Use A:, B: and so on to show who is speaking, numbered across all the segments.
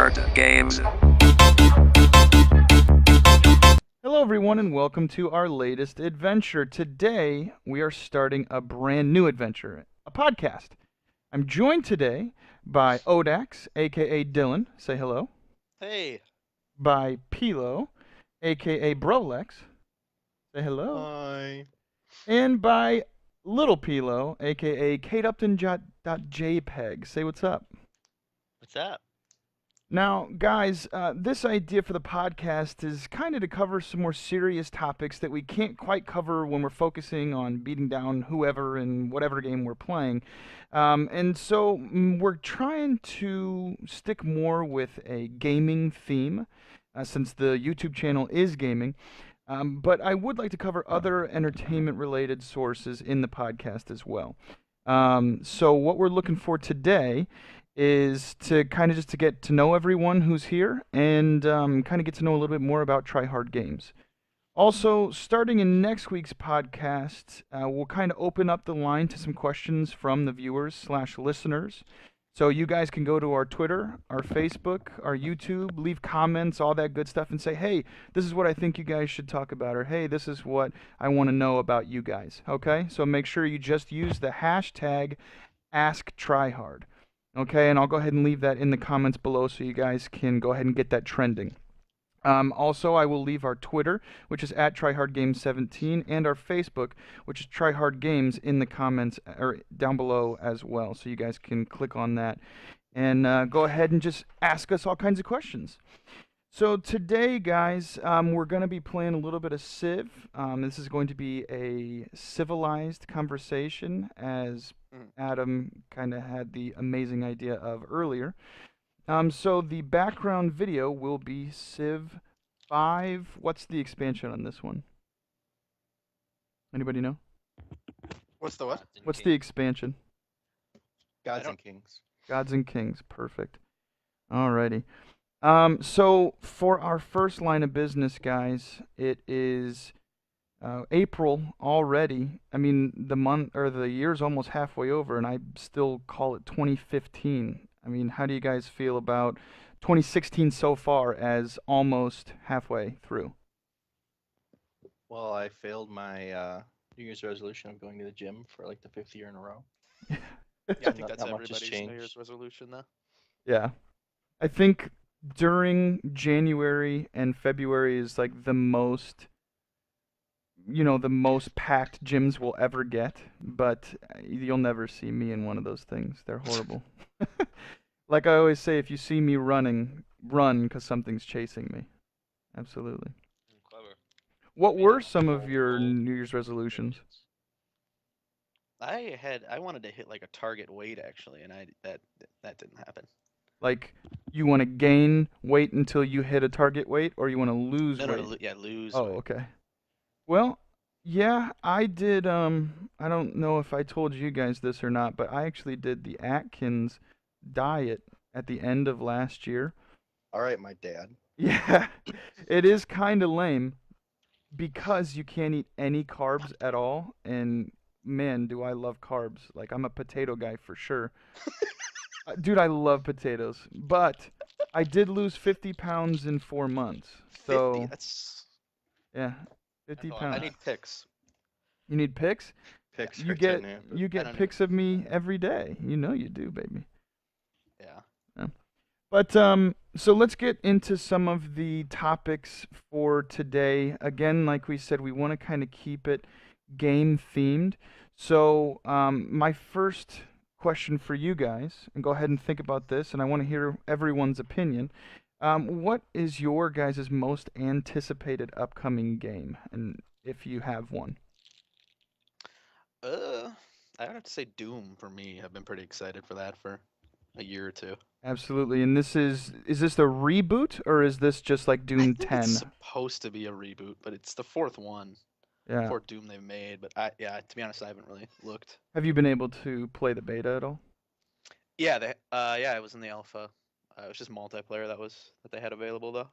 A: Tryhard Games.
B: Hello everyone and welcome to our latest adventure. Today we are starting a brand new adventure, a podcast. I'm joined today by Odax, aka Dylan, say hello.
C: Hey.
B: By Pilo, aka Brolex, say hello.
C: Hi.
B: And by Little Pilo, aka kateupton.jpg, say what's up.
C: What's up?
B: Now, guys, this idea for the podcast is kind of to cover some more serious topics that we can't quite cover when we're focusing on beating down whoever in whatever game we're playing. And so we're trying to stick more with a gaming theme, since the YouTube channel is gaming. But I would like to cover other entertainment-related sources in the podcast as well. So what we're looking for today is to kind of just to get to know everyone who's here and kind of get to know a little bit more about Trihard Games. Also, starting in next week's podcast, we'll kind of open up the line to some questions from the viewers/listeners. So you guys can go to our Twitter, our Facebook, our YouTube, leave comments, all that good stuff, and say, hey, this is what I think you guys should talk about, or hey, this is what I want to know about you guys, okay? So make sure you just use the hashtag AskTryhard. Okay, and I'll go ahead and leave that in the comments below so you guys can go ahead and get that trending. Also, I will leave our Twitter, which is at TryhardGames17, and our Facebook, which is Trihard Games, in the comments or down below as well. So you guys can click on that and go ahead and just ask us all kinds of questions. So today, guys, we're going to be playing a little bit of Civ. This is going to be a civilized conversation, as Adam kind of had the amazing idea of earlier. So the background video will be Civ 5. What's the expansion on this one? Anybody know?
C: What's the what?
B: What's the expansion?
C: Gods and Kings.
B: Gods and Kings. Perfect. Alrighty. So for our first line of business, guys, it is April already. I mean, the month or the year's almost halfway over, and I still call it 2015. I mean, how do you guys feel about 2016 so far as almost halfway through?
C: Well, I failed my New Year's resolution of going to the gym for like the 5th year in a row.
D: Yeah, I think that's
C: Not much has
D: everybody's New
C: changed.
D: Year's resolution, though.
B: Yeah. I think during January and February is like the most, the most packed gyms we'll ever get, but you'll never see me in one of those things. They're horrible. Like I always say, if you see me running, run because something's chasing me. Absolutely.
D: Clever.
B: What were some of your New Year's resolutions?
C: I wanted to hit like a target weight actually, and that didn't happen.
B: Like, you want to gain weight until you hit a target weight, or you want to lose weight?
C: Lose.
B: Oh,
C: weight.
B: okay. Well, yeah, I did. I don't know if I told you guys this or not, but I actually did the Atkins diet at the end of last year.
C: All right, my dad.
B: Yeah, it is kind of lame because you can't eat any carbs at all, and man, do I love carbs. Like, I'm a potato guy for sure. Dude, I love potatoes, but I did lose 50 pounds in 4 months. So
C: 50, that's...
B: Yeah, 50
D: I
B: pounds.
C: I need pics.
B: You need pics?
C: Pics.
B: You
C: right
B: get
C: there,
B: you
C: I
B: get
C: don't
B: pics of me every day. You know you do, baby.
C: Yeah.
B: But so let's get into some of the topics for today. Again, like we said, we want to kind of keep it game themed. So my first question for you guys, and go ahead and think about this, and I want to hear everyone's opinion. What is your guys' most anticipated upcoming game, and if you have one?
C: I would have to say Doom for me. I've been pretty excited for that for a year or two.
B: Absolutely. And this is this the reboot, or is this just like
C: I
B: Doom
C: think
B: 10?
C: it's supposed to be a reboot, but it's the 4th one.
B: Yeah.
C: 4th Doom they've made, but to be honest, I haven't really looked.
B: Have you been able to play the beta at all?
C: Yeah, I was in the alpha. It was just multiplayer that they had available though.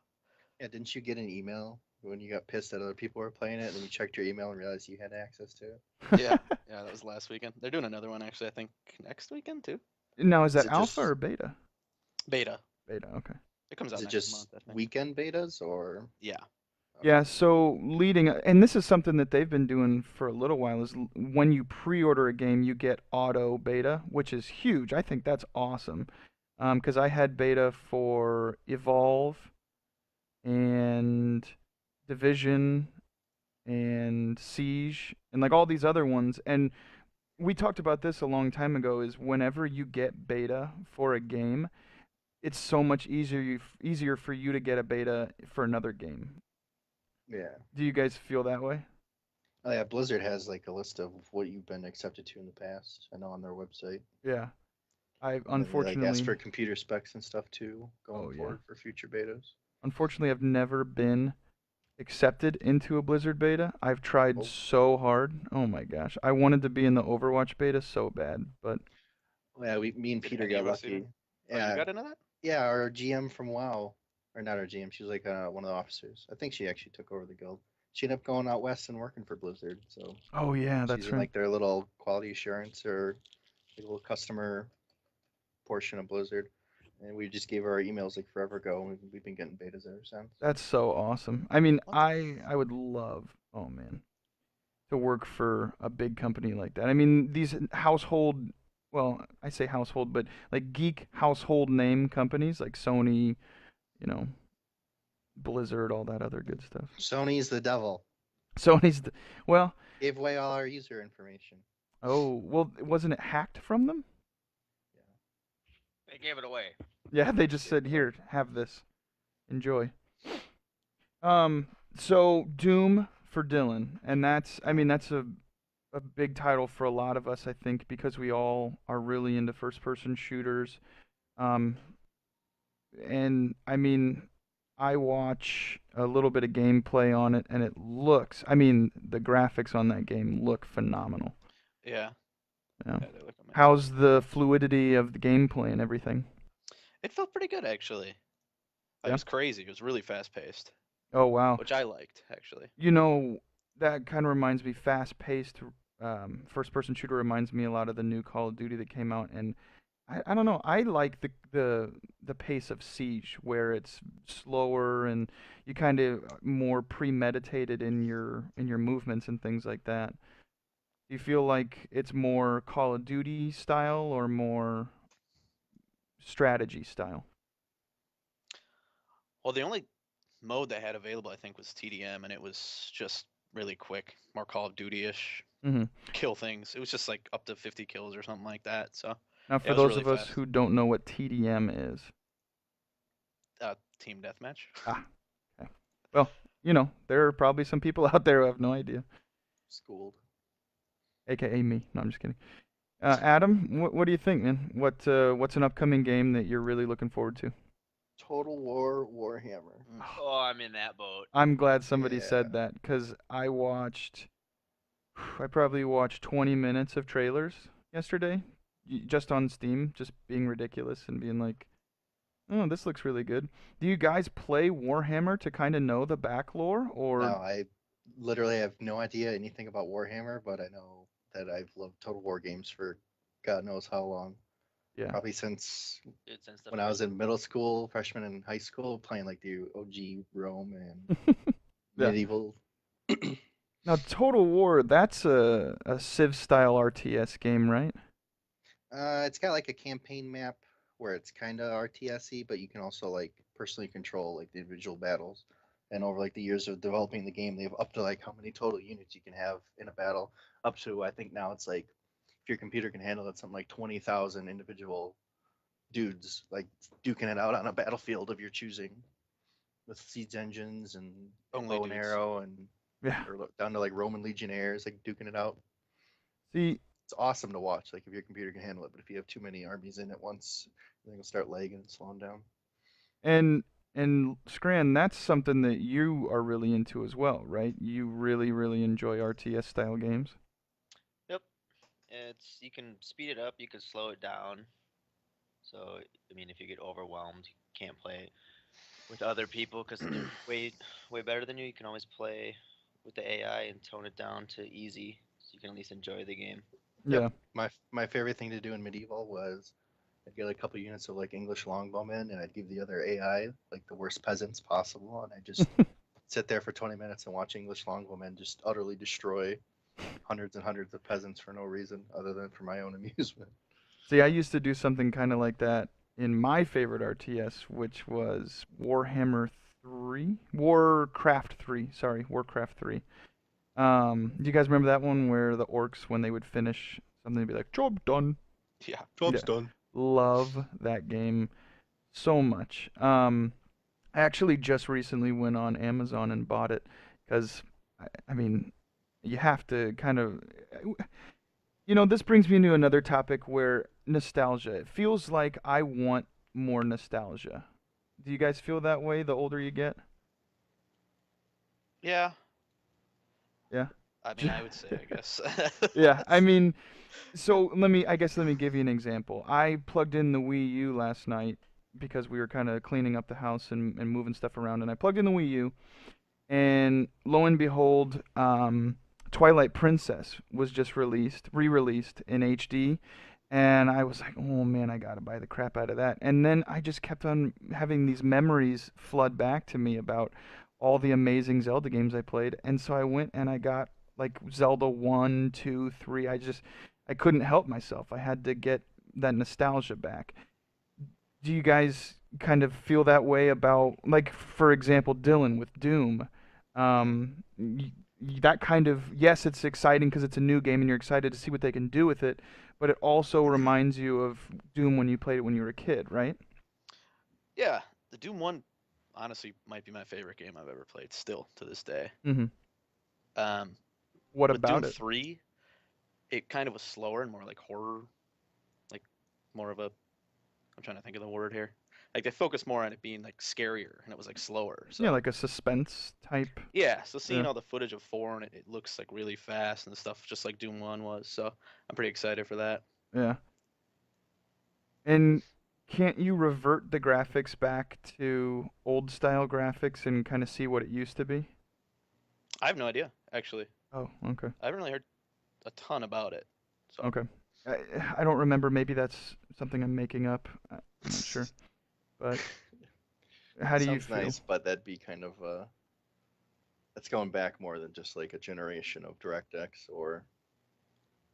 E: Yeah, didn't you get an email when you got pissed that other people were playing it, and then you checked your email and realized you had access to it?
C: Yeah, that was last weekend. They're doing another one actually, I think next weekend too.
B: Now, is that
E: it
B: alpha
E: just-
B: or beta?
C: Beta.
B: Beta, okay.
D: It comes out
E: Is it
D: next
E: just
D: month, I think.
E: weekend betas or?
D: Yeah.
B: Yeah, so and this is something that they've been doing for a little while, is when you pre-order a game, you get auto beta, which is huge. I think that's awesome. Because I had beta for Evolve and Division and Siege and like all these other ones. And we talked about this a long time ago, is whenever you get beta for a game, it's so much easier for you to get a beta for another game.
E: Yeah.
B: Do you guys feel that way?
E: Oh yeah, Blizzard has like a list of what you've been accepted to in the past. I know on their website.
B: Yeah. I
E: And then they like ask
B: unfortunately,
E: for computer specs and stuff too, going
B: oh yeah.
E: forward for future betas.
B: Unfortunately, I've never been accepted into a Blizzard beta. I've tried
E: Oh,
B: so hard. Oh my gosh. I wanted to be in the Overwatch beta so bad, but
E: yeah, me and
D: Did
E: Peter
D: any
E: got
D: of us
E: lucky.
D: even? Oh,
E: Yeah,
D: you got into that?
E: yeah, our GM from WoW, or not our GM, she was like one of the officers. I think she actually took over the guild. She ended up going out west and working for Blizzard, so
B: oh yeah,
E: she's
B: that's
E: in
B: right.
E: like their little quality assurance or like little customer portion of Blizzard. And we just gave her our emails like forever ago, and we've been getting betas ever since.
B: That's so awesome. I mean,
D: What the
B: I would love, oh man, to work for a big company like that. I mean, these household, well, I say household, but like geek household name companies like Sony, you know, Blizzard, all that other good stuff.
E: Sony's the devil.
B: Sony's, well,
E: Gave away all our user information.
B: oh, well, wasn't it hacked from them?
D: They gave it away.
B: Yeah, they just said, "Here, have this. Enjoy." So Doom for Dylan, and I mean, that's a big title for a lot of us, I think, because we all are really into first-person shooters. Um, and I mean, I watch a little bit of gameplay on it, and I mean, the graphics on that game look phenomenal.
D: Yeah.
B: Yeah.
D: Yeah, they look amazing.
B: How's the fluidity of the gameplay and everything?
D: It felt pretty good actually. It
B: Yeah.
D: was crazy. It was really fast paced,
B: Oh wow.
D: which I liked actually.
B: You know, that kind of reminds me, fast-paced first-person shooter reminds me a lot of the new Call of Duty that came out, and I don't know, I like the pace of Siege, where it's slower and you kind of more premeditated in your movements and things like that. Do you feel like it's more Call of Duty style or more strategy style?
D: Well, the only mode they had available I think was TDM, and it was just really quick, more Call of Duty ish.
B: Hmm.
D: Kill things. It was just like up to 50 kills or something like that. So
B: Now,
D: yeah,
B: for
D: it was
B: those
D: really
B: of us
D: fast.
B: who don't know what TDM is,
D: Team deathmatch.
B: ah, okay. Well, there are probably some people out there who have no idea,
E: Schooled.
B: aka me. No, I'm just kidding. Adam, what do you think, man? What's an upcoming game that you're really looking forward to?
E: Total War Warhammer.
D: Oh, I'm in that boat.
B: I'm glad somebody
E: Yeah.
B: said that, because I probably watched 20 minutes of trailers yesterday, just on Steam, just being ridiculous and being like, oh, this looks really good. Do you guys play Warhammer to kind of know the back lore, or?
E: No, I literally have no idea anything about Warhammer, but I know that I've loved Total War games for God knows how long.
B: Yeah.
E: Probably since
D: Dude, since the
E: when I was in middle school, freshman in high school, playing like the OG Rome and
B: Yeah.
E: medieval.
B: Now, Total War, that's a Civ style RTS game, right?
E: It's got like a campaign map where it's kind of RTS-y, but you can also like personally control like the individual battles. And over like the years of developing the game, they've up to like how many total units you can have in a battle. Up to I think now it's like if your computer can handle it, something like 20,000 individual dudes like duking it out on a battlefield of your choosing, with siege engines and
D: Only
E: bow and
D: dudes.
E: arrow and
B: Yeah.
E: or down to like Roman legionnaires like duking it out.
B: See,
E: It's awesome to watch, like if your computer can handle it. But if you have too many armies in at once, then it'll start lagging and slowing down.
B: and Scran, that's something that you are really into as well, right? You really, really enjoy RTS style games.
A: Yep. You can speed it up, you can slow it down. So, I mean, if you get overwhelmed, you can't play with other people because they're way better than you. You can always play with the AI and tone it down to easy, so you can at least enjoy the game.
B: Yeah.
E: My favorite thing to do in medieval was I'd get a couple units of like English longbowmen, and I'd give the other AI like the worst peasants possible, and I just sit there for 20 minutes and watch English longbowmen just utterly destroy hundreds and hundreds of peasants for no reason other than for my own amusement.
B: See, I used to do something kind of like that in my favorite RTS, which was Warhammer 3? Warcraft 3, sorry, Warcraft 3. Do you guys remember that one where the orcs, when they would finish something, they'd be like, "Job done."
D: Yeah.
B: Yeah.
C: done.
B: Love that game so much. I actually just recently went on Amazon and bought it because, I mean, you have to kind of, this brings me into another topic where nostalgia. It feels like I want more nostalgia. Do you guys feel that way the older you get?
D: Yeah.
B: Yeah.
D: I mean, I would say, I guess.
B: Yeah, I mean, so let me give you an example. I plugged in the Wii U last night because we were kind of cleaning up the house and moving stuff around, and I plugged in the Wii U, and lo and behold, Twilight Princess was just re-released in HD, and I was like, oh man, I gotta buy the crap out of that. And then I just kept on having these memories flood back to me about all the amazing Zelda games I played, and so I went and I got like Zelda 1, 2, 3. I couldn't help myself. I had to get that nostalgia back. Do you guys kind of feel that way about, like, for example, Dylan with Doom? That kind of, yes, it's exciting because it's a new game and you're excited to see what they can do with it, but it also reminds you of Doom when you played it when you were a kid, right?
D: Yeah, the Doom 1 honestly might be my favorite game I've ever played still to this day.
B: Mm-hmm.
D: Um,
B: What
D: with Doom
B: about it?
D: 3, it kind of was slower and more like horror, like more of a, I'm trying to think of the word here. Like they focused more on it being like scarier and it was like slower. So
B: Yeah, like a suspense type.
D: yeah, so seeing
B: Yeah.
D: all the footage of 4 and it looks like really fast and stuff just like Doom 1 was. So I'm pretty excited for that.
B: Yeah. And can't you revert the graphics back to old style graphics and kind of see what it used to be?
D: I have no idea, actually.
B: Oh, okay.
D: I haven't really heard a ton about it. So
B: Okay. I don't remember. Maybe that's something I'm making up. I'm not sure. But how do you
E: Sounds
B: feel?
E: nice, but that'd be kind of that's going back more than just like a generation of DirectX or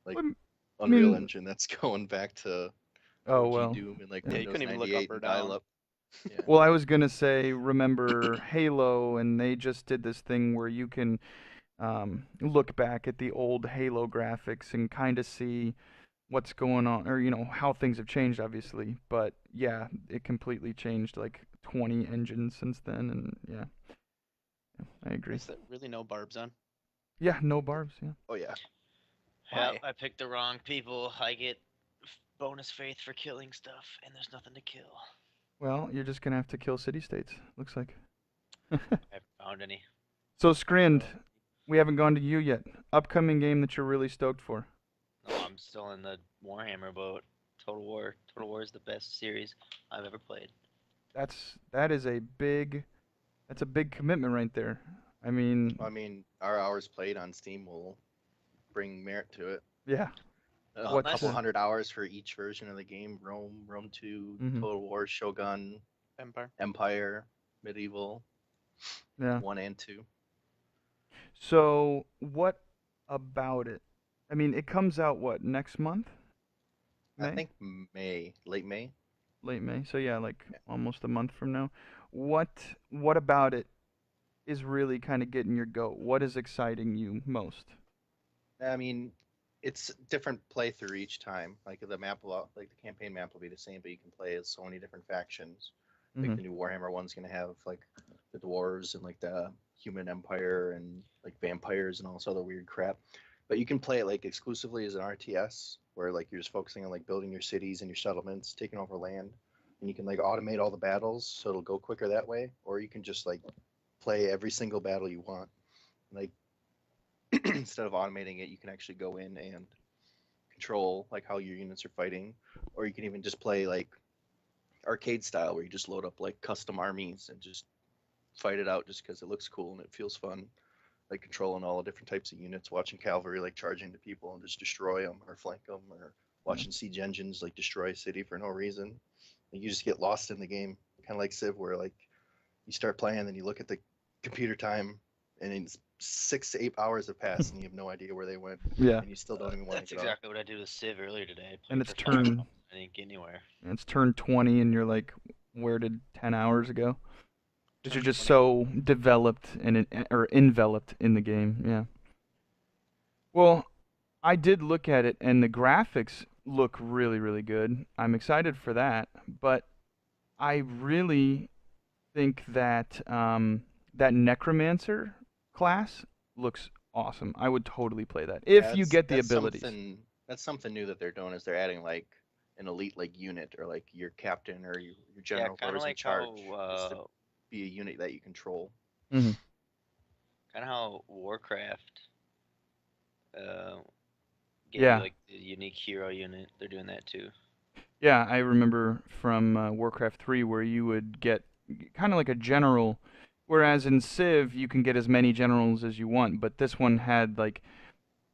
E: like
B: Well, I
E: Unreal
B: mean,
E: Engine. That's going back to
B: oh
E: OG
B: well.
E: Doom and like
B: Yeah.
D: yeah, you
E: Windows
D: couldn't even look up
E: 98
D: or
E: and
D: down.
E: dial-up. Yeah.
B: Well, I was gonna say, remember Halo, and they just did this thing where you can look back at the old Halo graphics and kind of see what's going on, or how things have changed, obviously. But yeah, it completely changed, like 20 engines since then, and yeah, I agree.
D: Is there really no barbs on?
B: Yeah, no barbs. Yeah.
E: Oh yeah.
A: Yep,
D: Why?
A: I picked the wrong people. I get bonus faith for killing stuff, and there's nothing to kill.
B: Well, you're just gonna have to kill city states. Looks like.
A: I haven't found any.
B: So Scrand, we haven't gone to you yet. Upcoming game that you're really stoked for.
A: No, I'm still in the Warhammer boat. Total War. Total War is the best series I've ever played.
B: That's a big commitment right there. I mean,
E: I mean, our hours played on Steam will bring merit to it.
B: yeah.
E: A
B: What's
E: couple
B: the-
E: hundred hours for each version of the game: Rome, Rome 2,
B: Mhm.
E: Total War, Shogun,
D: Empire?
E: Empire, Medieval,
B: Yeah.
E: 1 and 2.
B: So what about it? I mean, it comes out what, next month?
E: I
B: May?
E: think late May.
B: Late May. So yeah, like
E: Yeah.
B: almost a month from now. What about it is really kind of getting your goat? What is exciting you most?
E: I mean, it's different playthrough each time. Like the map will, like the campaign map will be the same, but you can play as so many different factions. Like
B: Mhm.
E: the new Warhammer one's gonna have like the dwarves and like the human empire and like vampires and all this other weird crap. But you can play it like exclusively as an RTS, where like you're just focusing on like building your cities and your settlements, taking over land, and you can like automate all the battles, so it'll go quicker that way. Or you can just like play every single battle you want. Like instead of automating it, you can actually go in and control like how your units are fighting, or you can even just play like arcade style, where you just load up like custom armies and just fight it out just because it looks cool and it feels fun. Like controlling all the different types of units, watching cavalry like charge into people and just destroy them or flank them or watching siege engines like destroy a city for no reason. Like, you just get lost in the game, kind of like Civ, where like you start playing, then you look at the computer time, and it's 6 to 8 hours have passed, and you have no idea where they went,
B: Yeah.
E: and you still don't even want
A: That's
E: to get
A: exactly what I did with Civ earlier today. I
B: And
A: played
B: it's
A: for 5
B: turn
A: hours, I didn't get anywhere.
B: it's turn 20 and you're like, where did 10 hours go? Because you're
D: Turn
B: just
D: 20.
B: so developed and or enveloped in the game. Yeah. Well, I did look at it and the graphics look really, really good. I'm excited for that, but I really think that that Necromancer class looks awesome. I would totally play that if you get the abilities.
E: That's something new that they're doing, is they're adding like an elite like unit, or like your captain or your general,
A: kind of
E: whoever's in
A: like
E: charge, is to
A: how
E: be a unit that you control.
B: Hmm.
A: kind of how Warcraft gave
B: Yeah.
A: you like the unique hero unit. They're doing that too.
B: Yeah, I remember from Warcraft 3 where you would get kind of like a general, whereas in Civ you can get as many generals as you want, but this one had like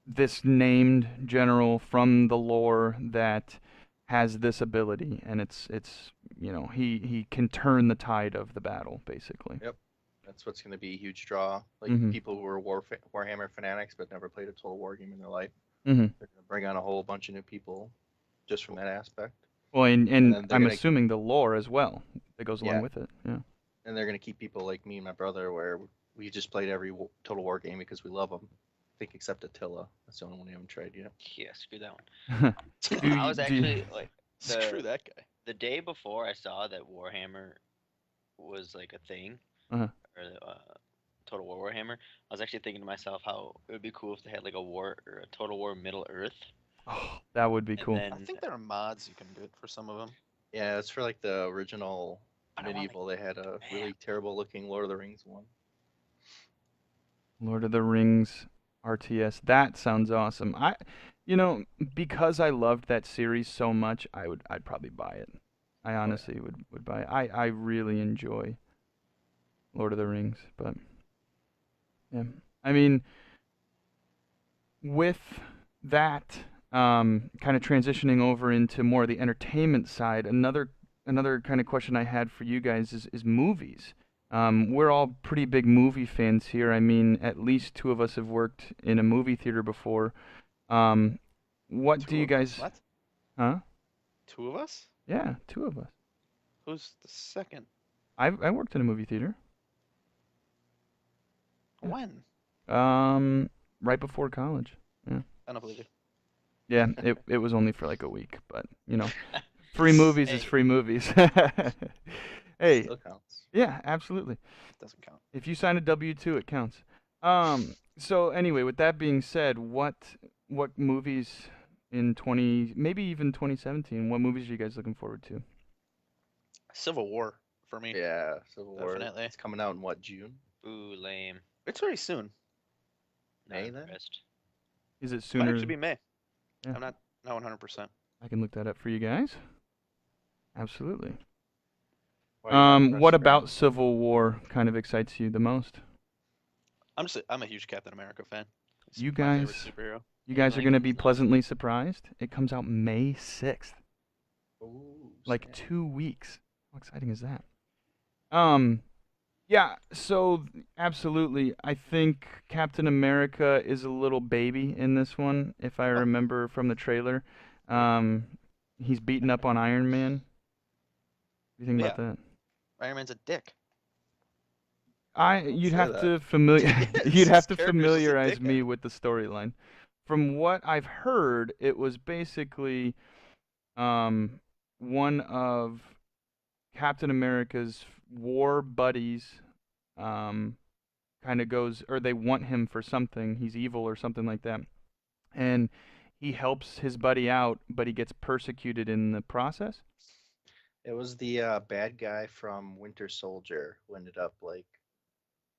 B: this named general from the lore that has this ability, and it's he can turn the tide of the battle basically.
E: Yep. That's what's going to be a huge draw. Like
B: Mhm.
E: people who are Warhammer fanatics but never played a Total War game in their life,
B: Mhm.
E: they're going to bring on a whole bunch of new people just from that aspect.
B: Well, and
E: then they're
B: I'm
E: gonna-
B: assuming the lore as well that goes along
E: Yeah.
B: with it. Yeah.
E: And they're going to keep people like me and my brother, where we just played every Total War game because we love them. I think except Attila. That's the only one we haven't tried yet.
A: Yeah, screw that one.
B: Do
A: I
B: you-
A: was
B: do-
A: actually like
D: Screw that guy.
A: the day before I saw that Warhammer was like a thing,
B: Uh-huh.
A: or Total War Warhammer. I was actually thinking to myself how it would be cool if they had like a Total War Middle Earth.
B: Oh, that would be
A: And
B: cool.
A: then
D: I think there are mods you can do it for some of them.
E: Yeah, it's for like the original
A: But I want, like,
E: medieval. They had a really
A: map.
E: terrible looking Lord of the Rings one.
B: Lord of the Rings RTS. That sounds awesome. Because I loved that series so much, I'd probably buy it. I honestly would buy it. I really enjoy Lord of the Rings, but yeah. I mean, with that kind of transitioning over into more of the entertainment side, another kind of question I had for you guys is movies. We're all pretty big movie fans here. I mean, at least two of us have worked in a movie theater before. What do
D: Two
B: you
D: of us?
B: guys?
D: What?
B: Huh?
D: Two of us?
B: Yeah, two of us.
D: Who's the second?
B: I worked in a movie theater. Yeah.
D: When?
B: Right before college. Yeah.
D: I don't believe you.
B: Yeah, it was only for like a week, but free movies is
A: Hey.
B: free movies. Hey,
E: Still counts.
B: yeah, absolutely.
D: Doesn't count.
B: If you sign a W-2, it counts. So anyway, with that being said, what movies in maybe even 2017, what movies are you guys looking forward to?
D: Civil War for me.
E: Yeah, Civil War.
D: Definitely.
E: It's coming out in what, June?
A: Ooh, lame.
D: It's very soon.
A: Not
E: May then?
A: impressed.
B: Is it
D: Might
B: sooner?
D: actually be May.
B: Yeah.
D: I'm not 100%.
B: I can look that up for you guys. Absolutely.
E: Why are you not impressed,
B: What
E: Graham?
B: about Civil War kind of excites you the most?
D: I'm a huge Captain America fan. He's
B: You
D: my favorite
B: guys-
D: superhero.
B: You guys are
A: like
B: going to
A: him
B: be
A: so.
B: pleasantly surprised. It comes out May 6th.
E: Ooh,
B: Like
E: snap.
B: 2 weeks. How exciting is that? Yeah, so absolutely. I think Captain America is a little baby in this one, if I remember from the trailer. He's beating up on Iron Man. What do you think about that?
D: Iron Man's a dick.
B: You'd
E: say
B: have
E: that.
B: to
D: Yes,
B: you'd have
D: his
B: to
D: character's just a
B: familiarize
D: dickhead.
B: me with the storyline. From what I've heard, it was basically one of Captain America's war buddies kind of goes, or they want him for something. He's evil or something like that. And he helps his buddy out, but he gets persecuted in the process.
E: It was the bad guy from Winter Soldier who ended up like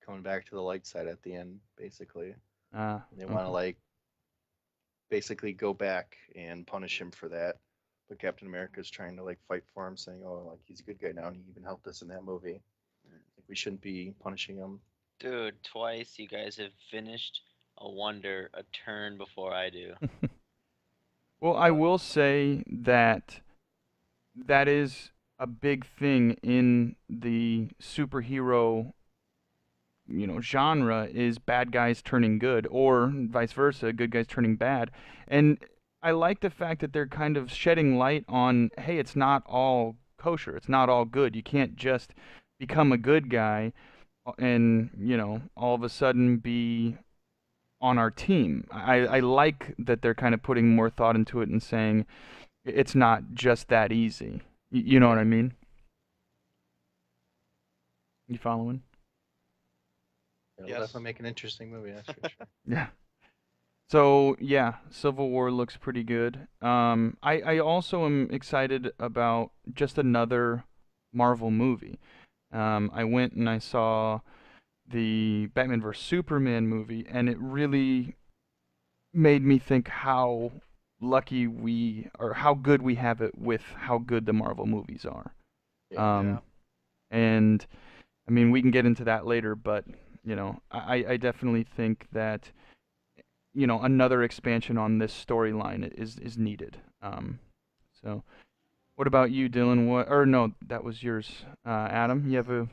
E: coming back to the light side at the end, basically. And they want to
B: Okay.
E: like basically go back and punish him for that. But Captain America's trying to like fight for him, saying, "Oh, like he's a good guy now, and he even helped us in that movie. Like, we shouldn't be punishing him."
A: Dude, twice you guys have finished a wonder a turn before I do.
B: Well, I will say that that is a big thing in the superhero, genre is bad guys turning good or vice versa, good guys turning bad. And I like the fact that they're kind of shedding light on, hey, it's not all kosher. It's not all good. You can't just become a good guy and, all of a sudden be on our team. I like that they're kind of putting more thought into it and saying it's not just that easy. You know what I mean? You following?
C: It'll
D: Yes.
C: definitely make an interesting movie. That's for sure.
B: Yeah. So yeah, Civil War looks pretty good. I also am excited about just another Marvel movie. I went and I saw the Batman vs Superman movie, and it really made me think how lucky we or how good we have it with how good the Marvel movies are.
C: Yeah.
B: Um, and I mean, we can get into that later, but I definitely think that another expansion on this storyline is needed. So what about you, Dylan? What or no, that was yours. Adam, you have a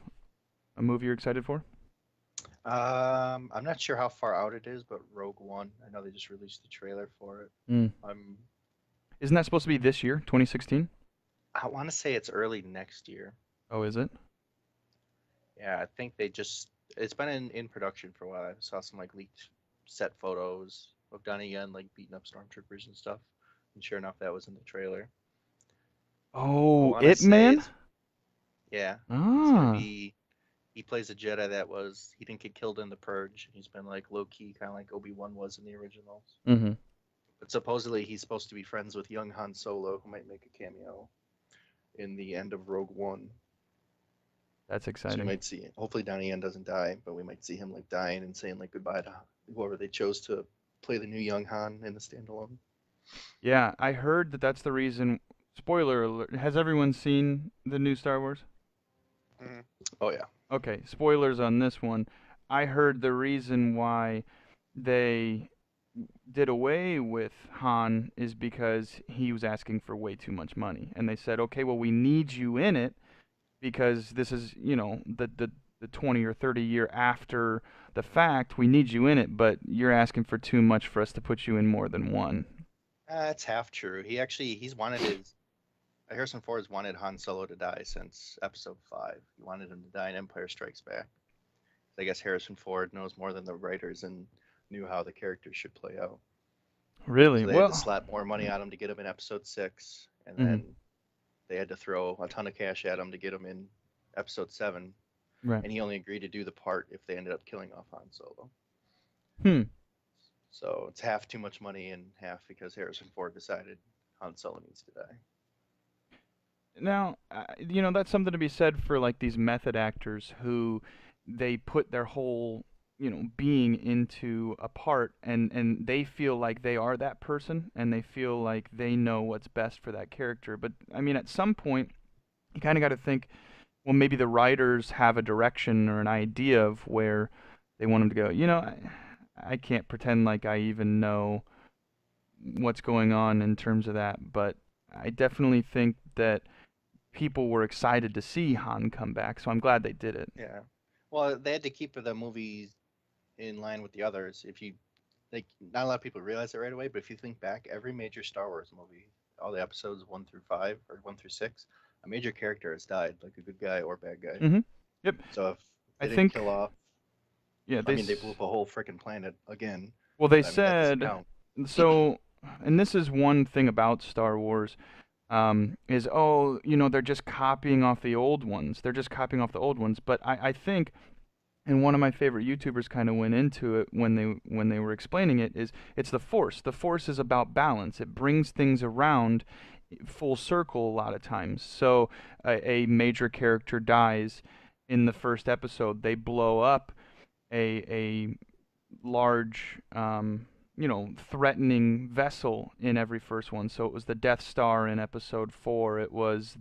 B: movie you're excited for?
E: I'm not sure how far out it is, but Rogue One. I know they just released the trailer for it.
B: Mm.
E: I'm.
B: Isn't that supposed to be this year, 2016?
E: I want to say it's early next year.
B: Oh, is it?
E: Yeah, I think they just. It's been in production for a while. I saw some like leaked set photos of Donnie Yen like beating up stormtroopers and stuff. And sure enough, that was in the trailer. I
B: Oh,
E: want to
B: It
E: say
B: Man?
E: it's. Yeah, it's gonna
B: Ah.
E: be. He plays a Jedi he didn't get killed in the Purge. He's been like low key, kind of like Obi-Wan was in the originals.
B: Mm-hmm.
E: But supposedly he's supposed to be friends with young Han Solo, who might make a cameo in the end of Rogue One.
B: That's
E: So we
B: exciting.
E: might see. Hopefully Donnie Yen doesn't die, but we might see him like dying and saying like goodbye to whoever they chose to play the new young Han in the standalone.
B: Yeah, I heard that that's the reason. Spoiler alert. Has everyone seen the new Star Wars?
E: Oh yeah.
B: Okay, spoilers on this one. I heard the reason why they did away with Han is because he was asking for way too much money. And they said, okay, well, we need you in it because this is, the 20 or 30 year after the fact. We need you in it, but you're asking for too much for us to put you in more than one.
E: That's half true. He's wanted his. Harrison Ford has wanted Han Solo to die since Episode 5. He wanted him to die in Empire Strikes Back. I guess Harrison Ford knows more than the writers and knew how the character should play out.
B: Really?
E: So they had
B: Well,
E: to slap more money on him to get him in Episode 6, and
B: Mhm.
E: then they had to throw a ton of cash at him to get him in Episode 7,
B: right.
E: and he only agreed to do the part if they ended up killing off Han Solo.
B: Hmm.
E: So it's half too much money and half because Harrison Ford decided Han Solo needs to die.
B: Now, that's something to be said for like these method actors who they put their whole, being into a part and they feel like they are that person and they feel like they know what's best for that character. But I mean, at some point, you kind of got to think, well, maybe the writers have a direction or an idea of where they want them to go. I can't pretend like I even know what's going on in terms of that, but I definitely think that people were excited to see Han come back, so I'm glad they did it.
E: Yeah. Well, they had to keep the movies in line with the others. If you like, not a lot of people realize it right away, but if you think back, every major Star Wars movie, all the episodes 1 through 5 or 1 through 6, a major character has died, like a good guy or bad guy.
B: Mm-hmm. Yep.
E: So if
B: I
E: they didn't
B: think,
E: kill off,
B: yeah,
E: I mean, they blew up a whole freaking planet again.
B: well, they
E: I mean, that doesn't
B: said,
E: count.
B: so, and this is one thing about Star Wars, is, oh, they're just copying off the old ones. They're just copying off the old ones. But I think, and one of my favorite YouTubers kind of went into it when they were explaining it, is it's the Force. The Force is about balance. It brings things around full circle a lot of times. So a major character dies in the first episode. They blow up a large, threatening vessel in every first one. So it was the Death Star in Episode 4. It was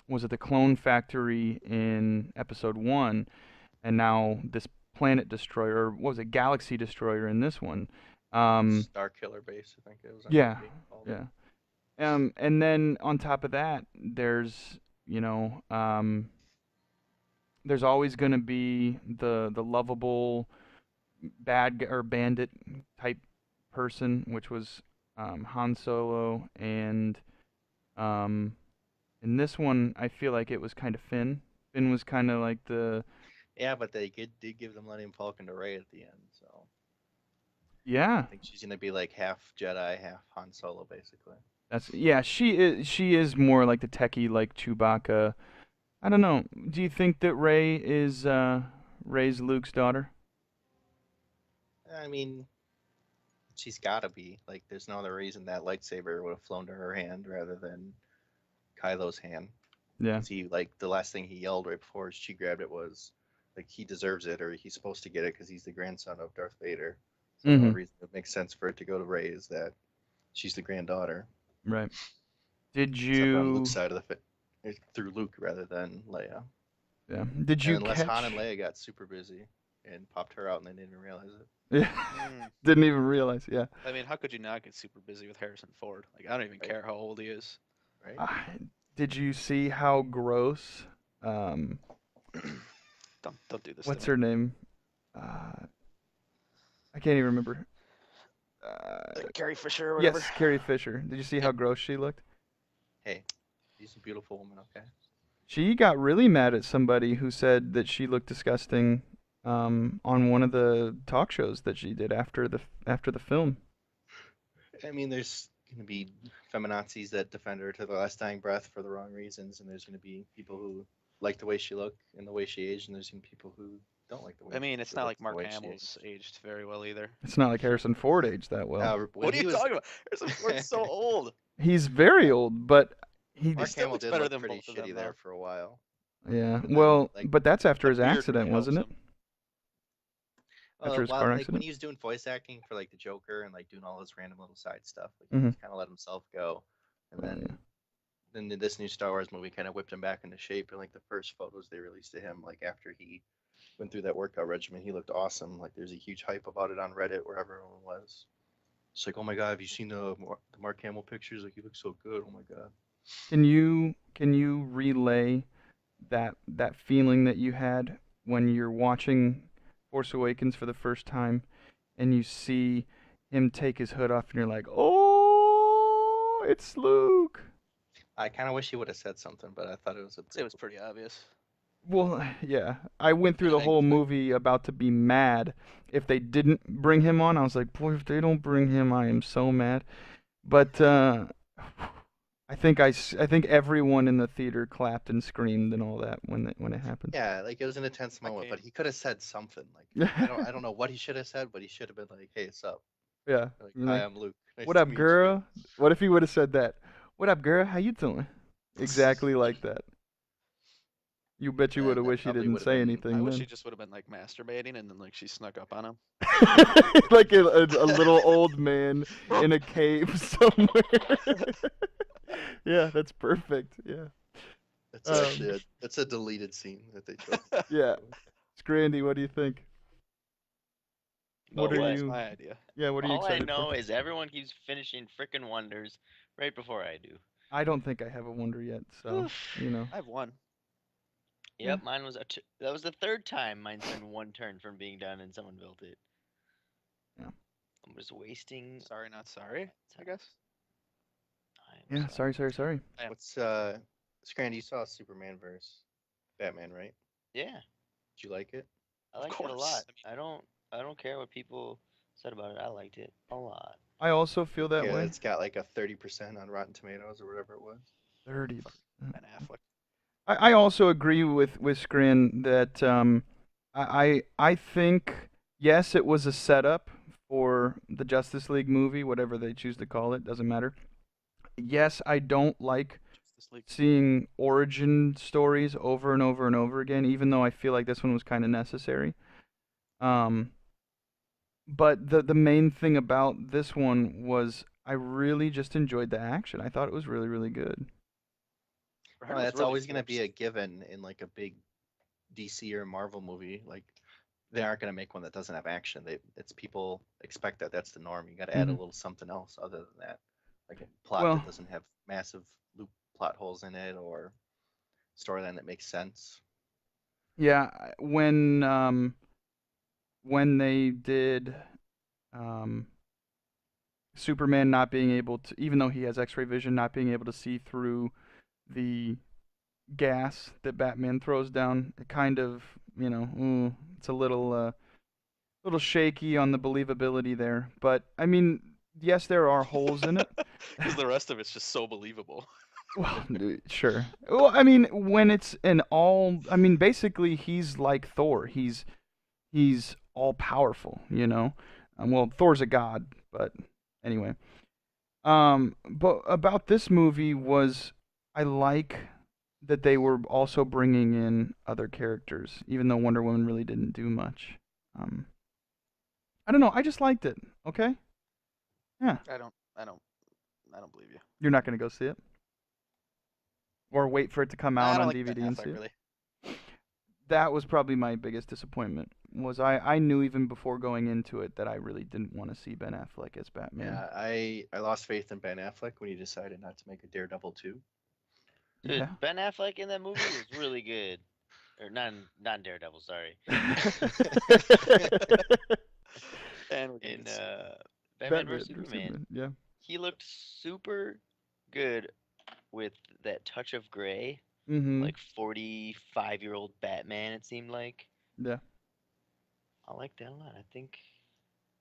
B: was it the Clone Factory in Episode 1, and now this Planet Destroyer, or what was it, Galaxy Destroyer in this one.
C: Star Killer Base, I think it was.
B: Yeah,
C: being called.
B: yeah. And then on top of that, there's there's always going to be the lovable or bandit type person, which was Han Solo, and in this one, I feel like it was kind of Finn. Finn was kind of like the
C: Yeah, but they did give the Millennium Falcon to Rey at the end, so I
B: yeah.
C: think she's gonna be like half Jedi, half Han Solo, basically.
B: She is more like the techie like Chewbacca. I don't know. Do you think that Rey is Rey's Luke's daughter?
C: I mean, she's gotta be. Like, there's no other reason that lightsaber would have flown to her hand rather than Kylo's hand.
B: Yeah.
C: 'Cause he, like, the last thing he yelled right before she grabbed it was, like, he deserves it, or he's supposed to get it because he's the grandson of Darth Vader. So the only reason it makes sense for it to go to Rey is that she's the granddaughter.
B: Right. Did
C: Except on
B: you
C: Luke's side of through Luke rather than Leia.
B: Yeah. Did you
C: And unless Han and
B: catch
C: Leia got super busy and popped her out and they didn't even realize it.
B: Yeah. Didn't even realize, yeah.
D: I mean, how could you not get super busy with Harrison Ford? Like, I don't even care how old he is.
C: Right?
B: Did you see how gross
D: Don't do this.
B: what's
D: to
B: her name? I can't even remember.
D: me. Carrie Fisher or whatever.
B: Yes, Carrie Fisher. Did you see how gross she looked?
C: Hey, she's a beautiful woman, okay?
B: She got really mad at somebody who said that she looked disgusting on one of the talk shows that she did after the film.
C: I mean, there's going to be feminazis that defend her to the last dying breath for the wrong reasons, and there's going to be people who like the way she looked and the way she aged, and there's going to be people who don't like the way
D: I mean, it's not like
C: the
D: Mark
C: way she
D: Hamill's aged very well either.
B: It's not like Harrison Ford aged that well.
C: When
D: What are
C: he
D: you
C: was-
D: talking about? Harrison Ford's so old.
B: He's very old, but he
C: Mark
D: still
C: Hamill
D: looks
C: did
D: better
C: look
D: than
C: pretty
D: both of them,
C: shitty
D: though.
C: there for a while.
B: yeah.
C: But then,
B: Well,
C: like,
B: but that's after
D: the
B: his
D: beard
B: accident,
D: really helps
B: wasn't it?
D: him.
B: After his car
C: like when
B: accident?
C: he was doing voice acting for like the Joker and like doing all this random little side stuff, like
B: Mhm.
C: he just kind of let himself go, and
B: Oh,
C: then
B: yeah.
C: then this new Star Wars movie kind of whipped him back into shape. And like the first photos they released of him, like after he went through that workout regimen, he looked awesome. Like there's a huge hype about it on Reddit where everyone was. It's like, oh my god, have you seen the Mark Hamill pictures? Like he looks so good. Oh my god.
B: Can you relay that feeling that you had when you're watching Force Awakens for the first time and you see him take his hood off and you're like, "Oh, it's Luke."
C: I kind of wish he would have said something, but I thought it was
D: It was pretty obvious.
B: Well, yeah. I went through the
D: I
B: whole
D: think-
B: movie about to be mad if they didn't bring him on. I was like, "Boy, if they don't bring him, I am so mad." But I think everyone in the theater clapped and screamed and all that when it happened.
C: Yeah, like it was an intense moment, but
D: Okay.
C: he could have said something. Like I don't know what he should have said, but he should have been like, "Hey, what's up?"
B: Yeah.
C: Like,
B: You're
C: "Hi,
B: like,
C: I'm Luke. Nice
B: "What
C: to
B: up,
C: meet you."
B: girl?" What if he would have said that? "What up, girl? How you doing?" Exactly like that. You bet you
C: Yeah,
B: would have
C: that
B: wished he
C: probably
B: didn't
C: would've
B: say
C: been-
B: anything
D: I wish
B: then.
D: he just would have been like masturbating and then like she snuck up on him.
B: Like a little old man in a cave somewhere. Yeah, that's perfect. Yeah.
C: That's
B: Um,
C: actually that's a deleted scene that they took.
B: Yeah. Scrandy, what do you think? What
A: About
B: are
A: what?
D: That's
B: you?
D: my idea.
B: Yeah, what are you
A: All I
B: excited
A: know
B: for?
A: is everyone keeps finishing frickin' Wonders right before I do.
B: I don't think I have a wonder yet, so you know.
D: I have one.
A: Yep, mine was that was the third time mine's been one turn from being done and someone built it.
B: Yeah.
A: I'm just wasting
D: Sorry, not sorry. I guess.
A: time.
B: Yeah, sorry.
D: Yeah.
C: What's Scrandy? You saw Superman versus Batman, right?
A: Yeah,
C: Did you like it?
A: I liked it a
D: course.
A: lot.
D: I
A: I don't care what people said about it. I liked it a lot.
B: I also feel that
C: Yeah,
B: way.
C: it's got like a 30% on Rotten Tomatoes or whatever it was.
B: 30.
D: Ben Affleck.
B: I also agree with Scrin that I think yes, it was a setup for the Justice League movie, whatever they choose to call it, doesn't matter. Yes, I don't like
D: Justice League.
B: seeing origin stories over and over and over again, even though I feel like this one was kind of necessary. But the main thing about this one was I really just enjoyed the action. I thought it was really, really good.
C: Well, that's always going to be a given in like a big DC or Marvel movie. Like
E: they aren't going to make one that doesn't have action. It's people expect that that's the norm. You got to add a little something else other than that, like a plot
B: Well-
E: that doesn't have massive loop plot holes in it or storyline that makes sense.
B: Yeah, when they did Superman not being able to, even though he has X-ray vision, not being able to see through the gas that Batman throws down, it kind of, it's a little shaky on the believability there. But I mean, yes, there are holes in it.
D: Because the rest of it's just so believable.
B: Well, sure. Well, I mean, when it's basically he's like Thor. He's all powerful, well, Thor's a god, but anyway. But about this movie was I like that they were also bringing in other characters, even though Wonder Woman really didn't do much. I don't know. I just liked it. Okay. Yeah.
D: I don't believe you.
B: You're not gonna go see it, or wait for it to come
D: I
B: out
D: don't
B: on
D: like
B: DVD
D: Ben
B: and
D: Affleck,
B: see it.
D: really.
B: That was probably my biggest disappointment. Was I knew even before going into it that I really didn't want to see Ben Affleck as Batman.
E: Yeah, I lost faith in Ben Affleck when he decided not to make a Daredevil 2.
A: Dude,
B: Yeah.
A: Ben Affleck in that movie was really good. Or not Daredevil, sorry.
D: And we're
A: In
D: getting
A: Batman vs Superman,
B: Yeah.
A: he looked super good with that touch of gray,
B: Mm-hmm.
A: like 45-year-old Batman. It seemed like.
B: Yeah.
A: I like that a lot. I think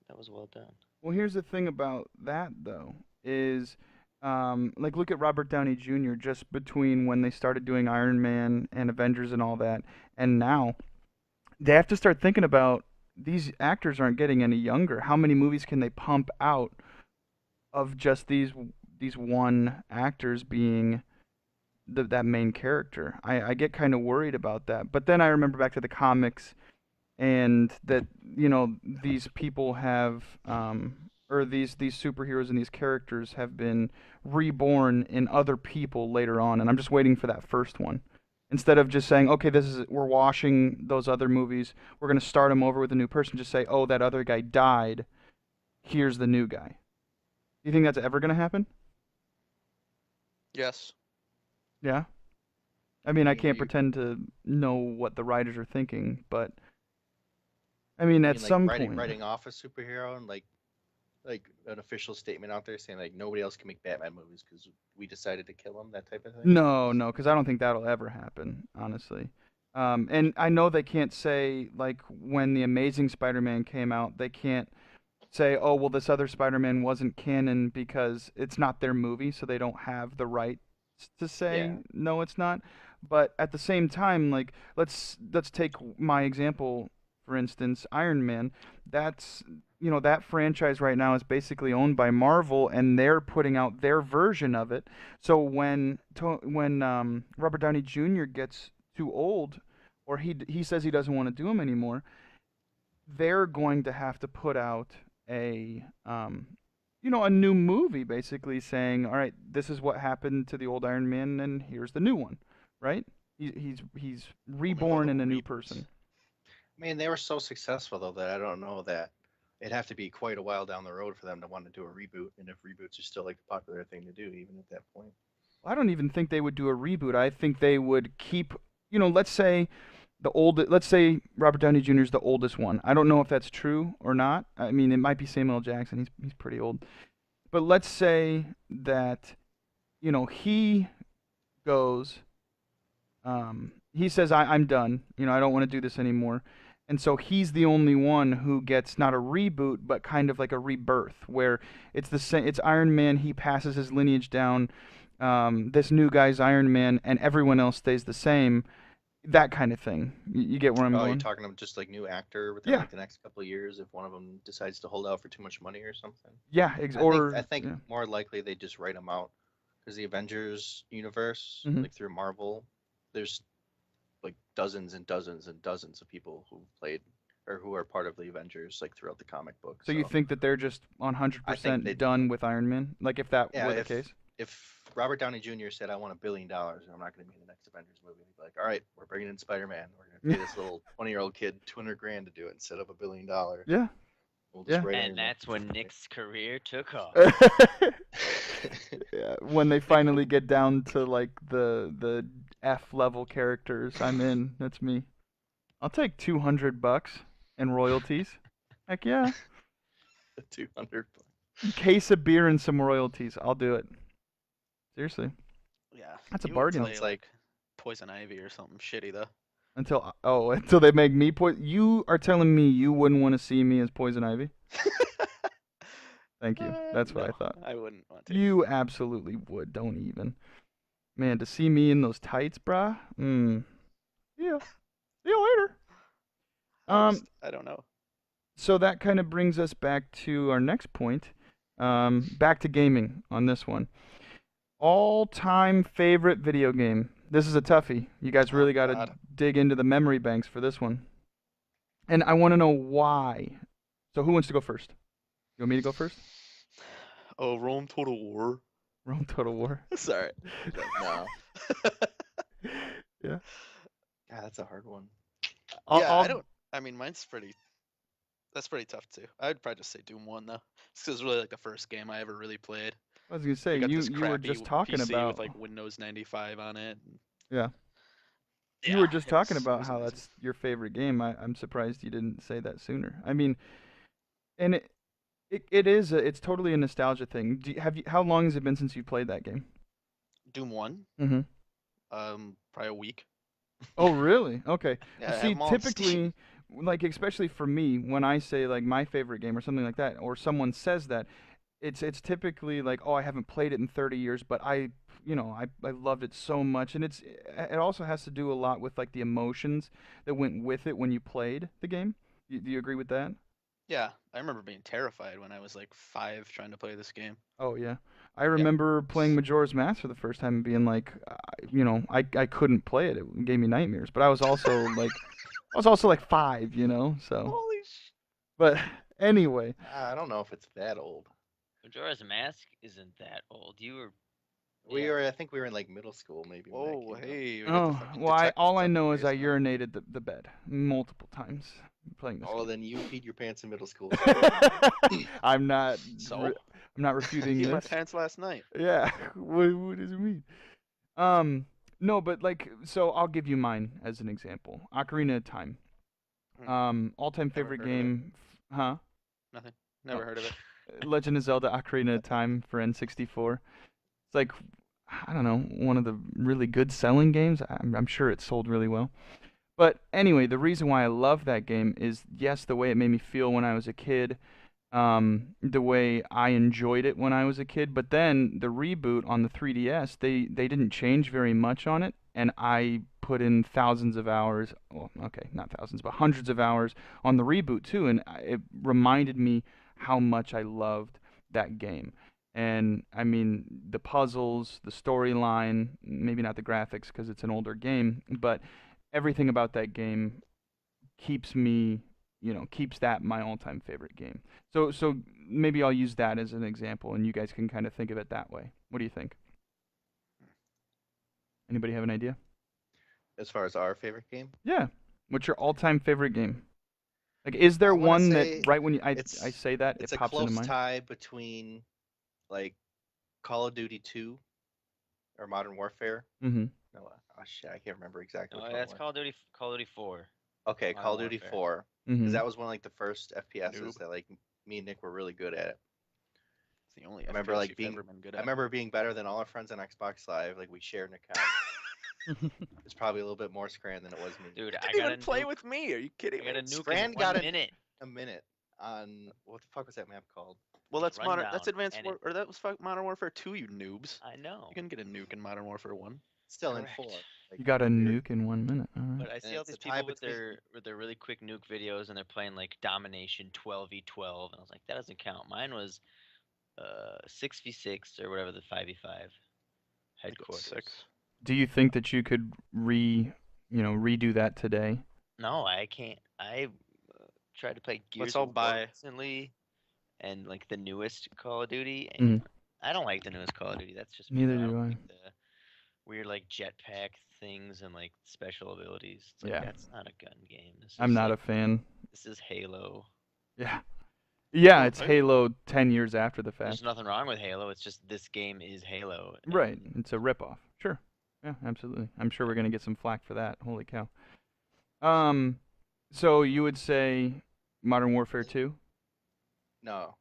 A: that was well done.
B: Well, here's the thing about that though, is like look at Robert Downey Jr. just between when they started doing Iron Man and Avengers and all that, and now they have to start thinking about these actors aren't getting any younger. How many movies can they pump out of just these one actors being that main character? I get kind of worried about that. But then I remember back to the comics and that these people have or these superheroes and these characters have been reborn in other people later on, and I'm just waiting for that first one. Instead of just saying, okay, we're washing those other movies, we're going to start them over with a new person, just say, oh, that other guy died, here's the new guy. Do you think that's ever going to happen?
D: yes.
B: Yeah. I mean, I
E: mean,
B: can't
E: you-
B: pretend to know what the writers are thinking, but I mean,
E: I
B: at
E: mean, like
B: some
E: writing,
B: point.
E: writing off a superhero and like an official statement out there saying like nobody else can make Batman movies because we decided to kill him, that type of thing.
B: No, because I don't think that'll ever happen, honestly. And I know they can't say, like, when The Amazing Spider-Man came out, they can't say, oh, well, this other Spider-Man wasn't canon because it's not their movie, so they don't have the right to say,
E: Yeah.
B: no, it's not. But at the same time, like, let's take my example, for instance, Iron Man. That's, that franchise right now is basically owned by Marvel, and they're putting out their version of it. So when Robert Downey Jr. gets too old, or he says he doesn't want to do them anymore, they're going to have to put out a a new movie, basically saying, all right, this is what happened to the old Iron Man, and here's the new one, right? He's reborn in a new
E: Reboots.
B: person.
E: I mean, they were so successful though that I don't know that it'd have to be quite a while down the road for them to want to do a reboot, and if reboots are still like the popular thing to do, even at that point.
B: I don't even think they would do a reboot. I think they would keep, let's say Robert Downey Jr. is the oldest one. I don't know if that's true or not. I mean, it might be Samuel L. Jackson. He's pretty old. But let's say that, he goes, he says, I'm done. I don't want to do this anymore. And so he's the only one who gets not a reboot, but kind of like a rebirth, where it's the same. It's Iron Man. He passes his lineage down. This new guy's Iron Man, and everyone else stays the same. That kind of thing. You get where I'm
E: Oh, you're
B: going?
E: talking about just like new actor within
B: Yeah.
E: like the next couple of years if one of them decides to hold out for too much money or something.
B: Yeah,
E: I think
B: yeah.
E: more likely they just write them out because the Avengers universe,
B: Mhm.
E: like through Marvel, there's like dozens and dozens and dozens of people who played or who are part of the Avengers like throughout the comic book.
B: So you think that they're just 100%
E: they-
B: done with Iron Man? Like if that
E: Yeah,
B: were the case?
E: if Robert Downey Jr. said, "I want $1 billion, and I'm not going to be in the next Avengers movie." He'd be like, "All right, we're bringing in Spider-Man. We're going to pay this little 20-year-old kid $200,000 to do it instead of $1 billion.
B: Yeah.
E: We'll just
B: Yeah.
E: write on
A: And
E: your
A: that's when Nick's career took off.
B: Yeah, when they finally get down to like the F level characters, I'm in. That's me. I'll take $200 and royalties. Heck yeah.
C: 200.
B: Case of beer and some royalties. I'll do it. Seriously.
D: Yeah.
B: That's a
D: you would
B: bargain.
D: play,
C: Sounds
D: like Poison Ivy or something shitty though.
B: Until they make me poison. You are telling me you wouldn't want to see me as Poison Ivy? Thank you. That's what I
D: No,
B: thought.
D: I wouldn't want to.
B: You absolutely would. Don't even. Man, to see me in those tights, brah. Yeah. See you later.
D: I don't know.
B: So that kind of brings us back to our next point. Back to gaming on this one. All-time favorite video game. This is a toughie. You guys really got to
D: God.
B: dig into the memory banks for this one. And I want to know why. So who wants to go first? You want me to go first?
D: Oh, Rome Total War.
B: Rome Total War.
D: Sorry.
C: No.
B: Yeah.
C: God, that's a hard one.
D: I don't. I mean, mine's pretty. That's pretty tough too. I'd probably just say Doom 1 though. This is really like the first game I ever really played.
B: I was gonna say
D: We got
B: you
D: this
B: were
D: crappy
B: just talking
D: PC
B: about
D: with like Windows 95 on it.
B: yeah. You
A: Yeah,
B: were just talking
D: it
B: about
D: was
B: how
D: amazing.
B: that's your favorite game. I'm surprised you didn't say that sooner. I mean, and it's totally a nostalgia thing. How long has it been since you played that game?
D: Doom 1.
B: Mm-hmm.
D: Probably a week.
B: Oh, really? Okay.
D: Yeah,
B: Well,
D: I
B: see,
D: have 'em all on Steam.
B: typically, like especially for me, when I say like my favorite game or something like that, or someone says that, it's typically like, oh, I haven't played it in 30 years, but I loved it so much, and it also has to do a lot with like the emotions that went with it when you played the game. Do you agree with that?
D: Yeah, I remember being terrified when I was like 5 trying to play this game.
B: Oh yeah. I remember playing Majora's Mask for the first time and being like, I couldn't play it. It gave me nightmares. But I was also like 5, so.
D: Holy sh!
B: But anyway,
C: I don't know if it's that old.
A: Majora's Mask isn't that old. You were.
C: I think we were in like middle school maybe. when that
D: Oh,
C: came out.
D: hey. We got the
B: oh,
D: fucking
B: well,
D: detectives
B: all I
D: up
B: know
D: in
B: is I
D: basement.
B: urinated the bed multiple times playing this
C: Oh,
B: game.
C: then you peed your pants in middle school.
B: I'm not
D: So?
B: I'm not refuting
D: Peed my
B: this.
D: pants last night.
B: Yeah. What does it mean? No, but like, so I'll give you mine as an example. Ocarina of Time. All-time favorite
C: heard of it.
B: game. Huh?
D: Nothing. Never heard of it.
B: Legend of Zelda Ocarina of Time for N64. It's like, I don't know, one of the really good selling games. I'm sure it sold really well. But anyway, the reason why I love that game is, yes, the way it made me feel when I was a kid, the way I enjoyed it when I was a kid. But then the reboot on the 3DS, they didn't change very much on it, and I put in thousands of hours. Well, okay, not thousands, but hundreds of hours on the reboot too, and it reminded me how much I loved that game. And I mean, the puzzles, the storyline, maybe not the graphics because it's an older game, but everything about that game keeps me, keeps that my all-time favorite game. So maybe I'll use that as an example, and you guys can kind of think of it that way. What do you think? Anybody have an idea?
C: As far as our favorite game,
B: Yeah. What's your all-time favorite game? Like, is there
C: I wanna
B: one
C: say
B: that right when I
C: it's-
B: say that,
C: it's
B: it
C: a
B: pops into
C: close
B: mind?
C: tie between like Call of Duty 2 or Modern Warfare.
B: Mm-hmm.
C: No, oh shit, I can't remember exactly.
A: No,
C: which one it
A: that's
C: was.
A: Call of Duty 4.
C: Okay,
A: Modern
C: Call of Duty
A: Warfare.
C: 4,
B: Mm-hmm.
C: because that was one of like the first FPSs
D: Noob.
C: that like me and Nick were really good at.
D: It's the only
C: I remember,
D: FPS
C: like,
D: you've
C: being-
D: ever been good
C: I
D: at.
C: remember being better than all our friends on Xbox Live. Like we shared an account. It's probably a little bit more Scran than it was me.
A: Dude,
D: You
A: I
D: didn't
A: got
D: even
A: a
D: play
A: nuke.
D: with me. Are you kidding
A: I got a
D: me?
A: nuke
C: Scran
A: in
C: got
A: 1
C: it.
A: minute.
C: A minute on what the fuck was that map called?
D: Well, that's modern.
A: Rundown,
D: That's Advanced
A: and
D: War, or that was Modern Warfare 2. You noobs.
A: I know.
D: You can get a nuke in Modern Warfare 1.
C: Still in
A: Correct.
C: 4. Like,
B: You got a
C: weird.
B: nuke in 1 minute. All right.
A: But I see all
C: it's
A: these
C: a tie
A: people with
C: between-
A: their really quick nuke videos, and they're playing like domination 12v12, and I was like, that doesn't count. Mine was 6v6 or whatever the 5v5 headquarters.
D: 6.
B: Do you think that you could redo that today?
A: No, I can't. I tried to play Gears
D: all
A: of War
D: buy-
A: recently, and like the newest Call of Duty,
B: Mhm.
A: and I don't like the newest Call of Duty. That's just me.
B: Neither
A: though. I
B: do
A: don't
B: I.
A: like the weird like jetpack things and like special abilities. It's like
B: Yeah.
A: that's not a gun game. This
B: I'm
A: is
B: not
A: like,
B: a fan.
A: This is Halo.
B: Yeah. Yeah,
D: Oh,
B: it's
D: hey.
B: Halo 10 years after the
A: There's
B: fact.
A: nothing wrong with Halo. It's just this game is Halo.
B: Right.
A: and
B: It's a ripoff. Sure. Yeah, absolutely. I'm sure we're gonna get some flack for that. Holy cow. So you would say Modern Warfare 2,
E: No,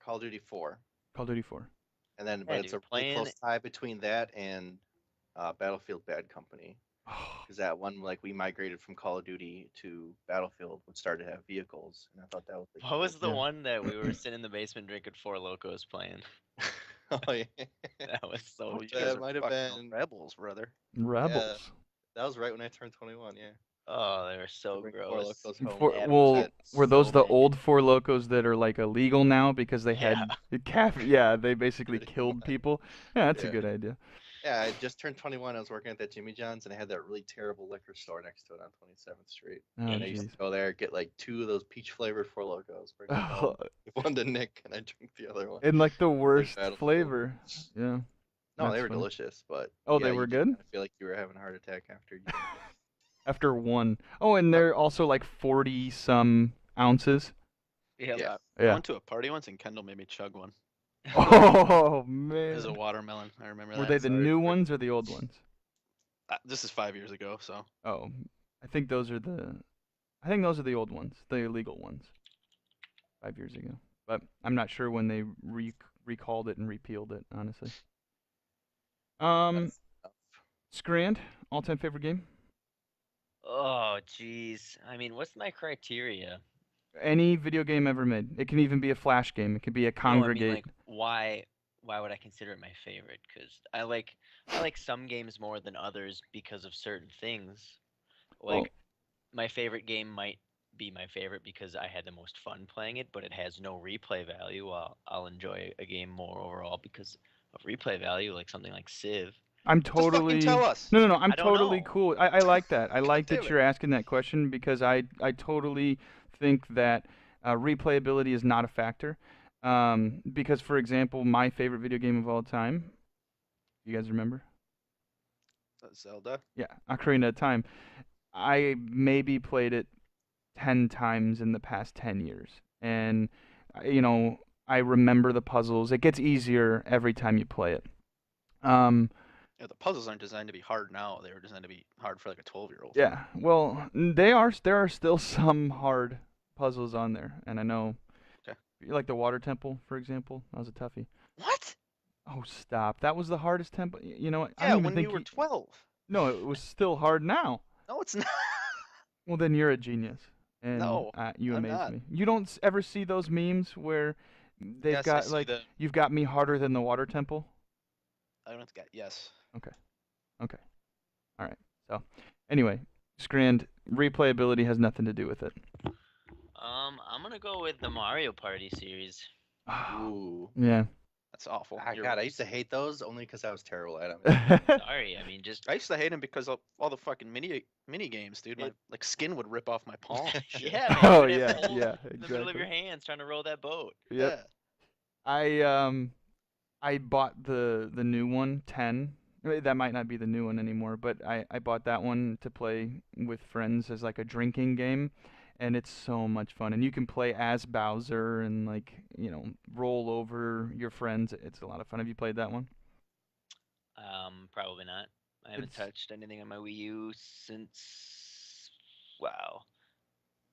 E: Call of Duty 4,
B: Call of Duty 4.
E: and then
A: Yeah,
E: but it's
A: dude,
E: a really
A: playing-
E: close tie between that and Battlefield Bad Company. Because that one, like, we migrated from Call of Duty to Battlefield, which started to have vehicles, and I thought that was. Like,
A: What was the
B: Yeah.
A: one that we were sitting in the basement drinking Four Locos playing?
E: oh yeah,
A: That was so.
D: Oh, you
E: That
D: guys are
E: might have
D: fucking
E: been-
D: rebels, brother.
B: Rebels.
E: that was right when I turned 21. Yeah.
A: Oh, they were so
E: Bring Four
A: gross.
E: Locos home.
B: For,
A: Yeah,
B: well,
A: had
B: were those
A: so
B: the
A: many.
B: old Four Locos that are like illegal now because they
A: Yeah.
B: had yeah, they basically
E: Pretty
B: killed
E: much.
B: people. Yeah, that's a
E: Yeah.
B: good idea.
E: Yeah, I just turned 21. I was working at that Jimmy John's, and I had that really terrible liquor store next to it on 27th Street.
B: Oh,
E: And I used
B: jeez.
E: to go there, get like 2 of those peach flavored Four Locos, bring them home, give one to Nick, and I drink the other one.
B: And like the worst
E: Battlefield.
B: flavor. Yeah.
E: No,
B: that's
E: they were
B: funny.
E: delicious, but
B: Oh,
E: yeah,
B: they
E: you
B: were
E: did
B: good?
E: kinda feel like you were having a heart attack after you.
B: After one. Oh, and they're also like 40 some ounces.
A: Yeah.
E: Yeah.
D: I
B: Yeah.
D: went to a party once and Kendall made me chug one.
B: Oh
D: It
B: man.
D: was a watermelon. I remember
B: Were
D: that.
B: they the
E: Sorry
B: new
E: for-
B: ones or the old ones?
D: This is 5 years ago, so
B: Oh, I think those are the old ones, the illegal ones. 5 years ago. But I'm not sure when they recalled it and repealed it, honestly.
E: That's tough.
B: Scrand, all-time favorite game?
A: Oh, jeez. I mean, what's my criteria?
B: Any video game ever made. It can even be a Flash game. It could be a
A: No, I
B: Congregate.
A: mean, like, why would I consider it my favorite? Because I like some games more than others because of certain things. Like,
B: Well-
A: my favorite game might be my favorite because I had the most fun playing it, but it has no replay value. I'll enjoy a game more overall because of replay value, like something like Civ.
B: I'm
D: just
B: totally
D: fucking tell us.
B: No, I'm
A: I don't
B: totally
A: know.
B: cool. I like that. I like
D: damn
B: that
D: it.
B: you're asking that question because I totally think that replayability is not a factor. Because, for example, my favorite video game of all time, you guys remember?
D: Zelda.
B: Yeah, Ocarina of Time. I maybe played it 10 times in the past 10 years. And, I remember the puzzles. It gets easier every time you play it.
D: Yeah, the puzzles aren't designed to be hard now. They were designed to be hard for like a 12-year-old.
B: Yeah, well, there are still some hard puzzles on there, and I know.
D: Okay.
B: You like the water temple, for example? That was a toughie.
D: What?
B: Oh, stop! That was the hardest temple. You know what? I
D: Yeah,
B: don't even
D: when
B: think
D: you were 12.
B: No, it was still hard now.
D: No, it's not.
B: Well, then you're a genius, and
D: No,
B: you
D: I'm
B: amaze
D: not.
B: me. You don't ever see those memes where they've
D: Yes, I
B: got
D: see
B: like,
D: the-
B: you've got me harder than the water temple.
D: I don't get yes.
B: Okay. All right. So, anyway, Scrand, replayability has nothing to do with it.
A: I'm gonna go with the Mario Party series.
E: Ooh.
B: Yeah.
D: That's awful.
E: Ah,
D: You're
E: God, I
D: right.
E: used to hate those only because I was terrible at them.
A: Sorry, I mean, just
D: I used to hate him because of all the fucking mini games, dude. My
A: It-
D: like skin would rip off my palm. and shit.
A: yeah, man.
B: Oh,
A: you'd have
B: yeah,
A: to hold
B: yeah,
A: in the middle of
B: exactly.
A: your hands trying to row that boat.
B: Yep. I bought the new one, 10. That might not be the new one anymore, but I bought that one to play with friends as like a drinking game, and it's so much fun. And you can play as Bowser and like, roll over your friends. It's a lot of fun. Have you played that one?
A: Probably not. I haven't
B: It's-
A: touched anything on my Wii U since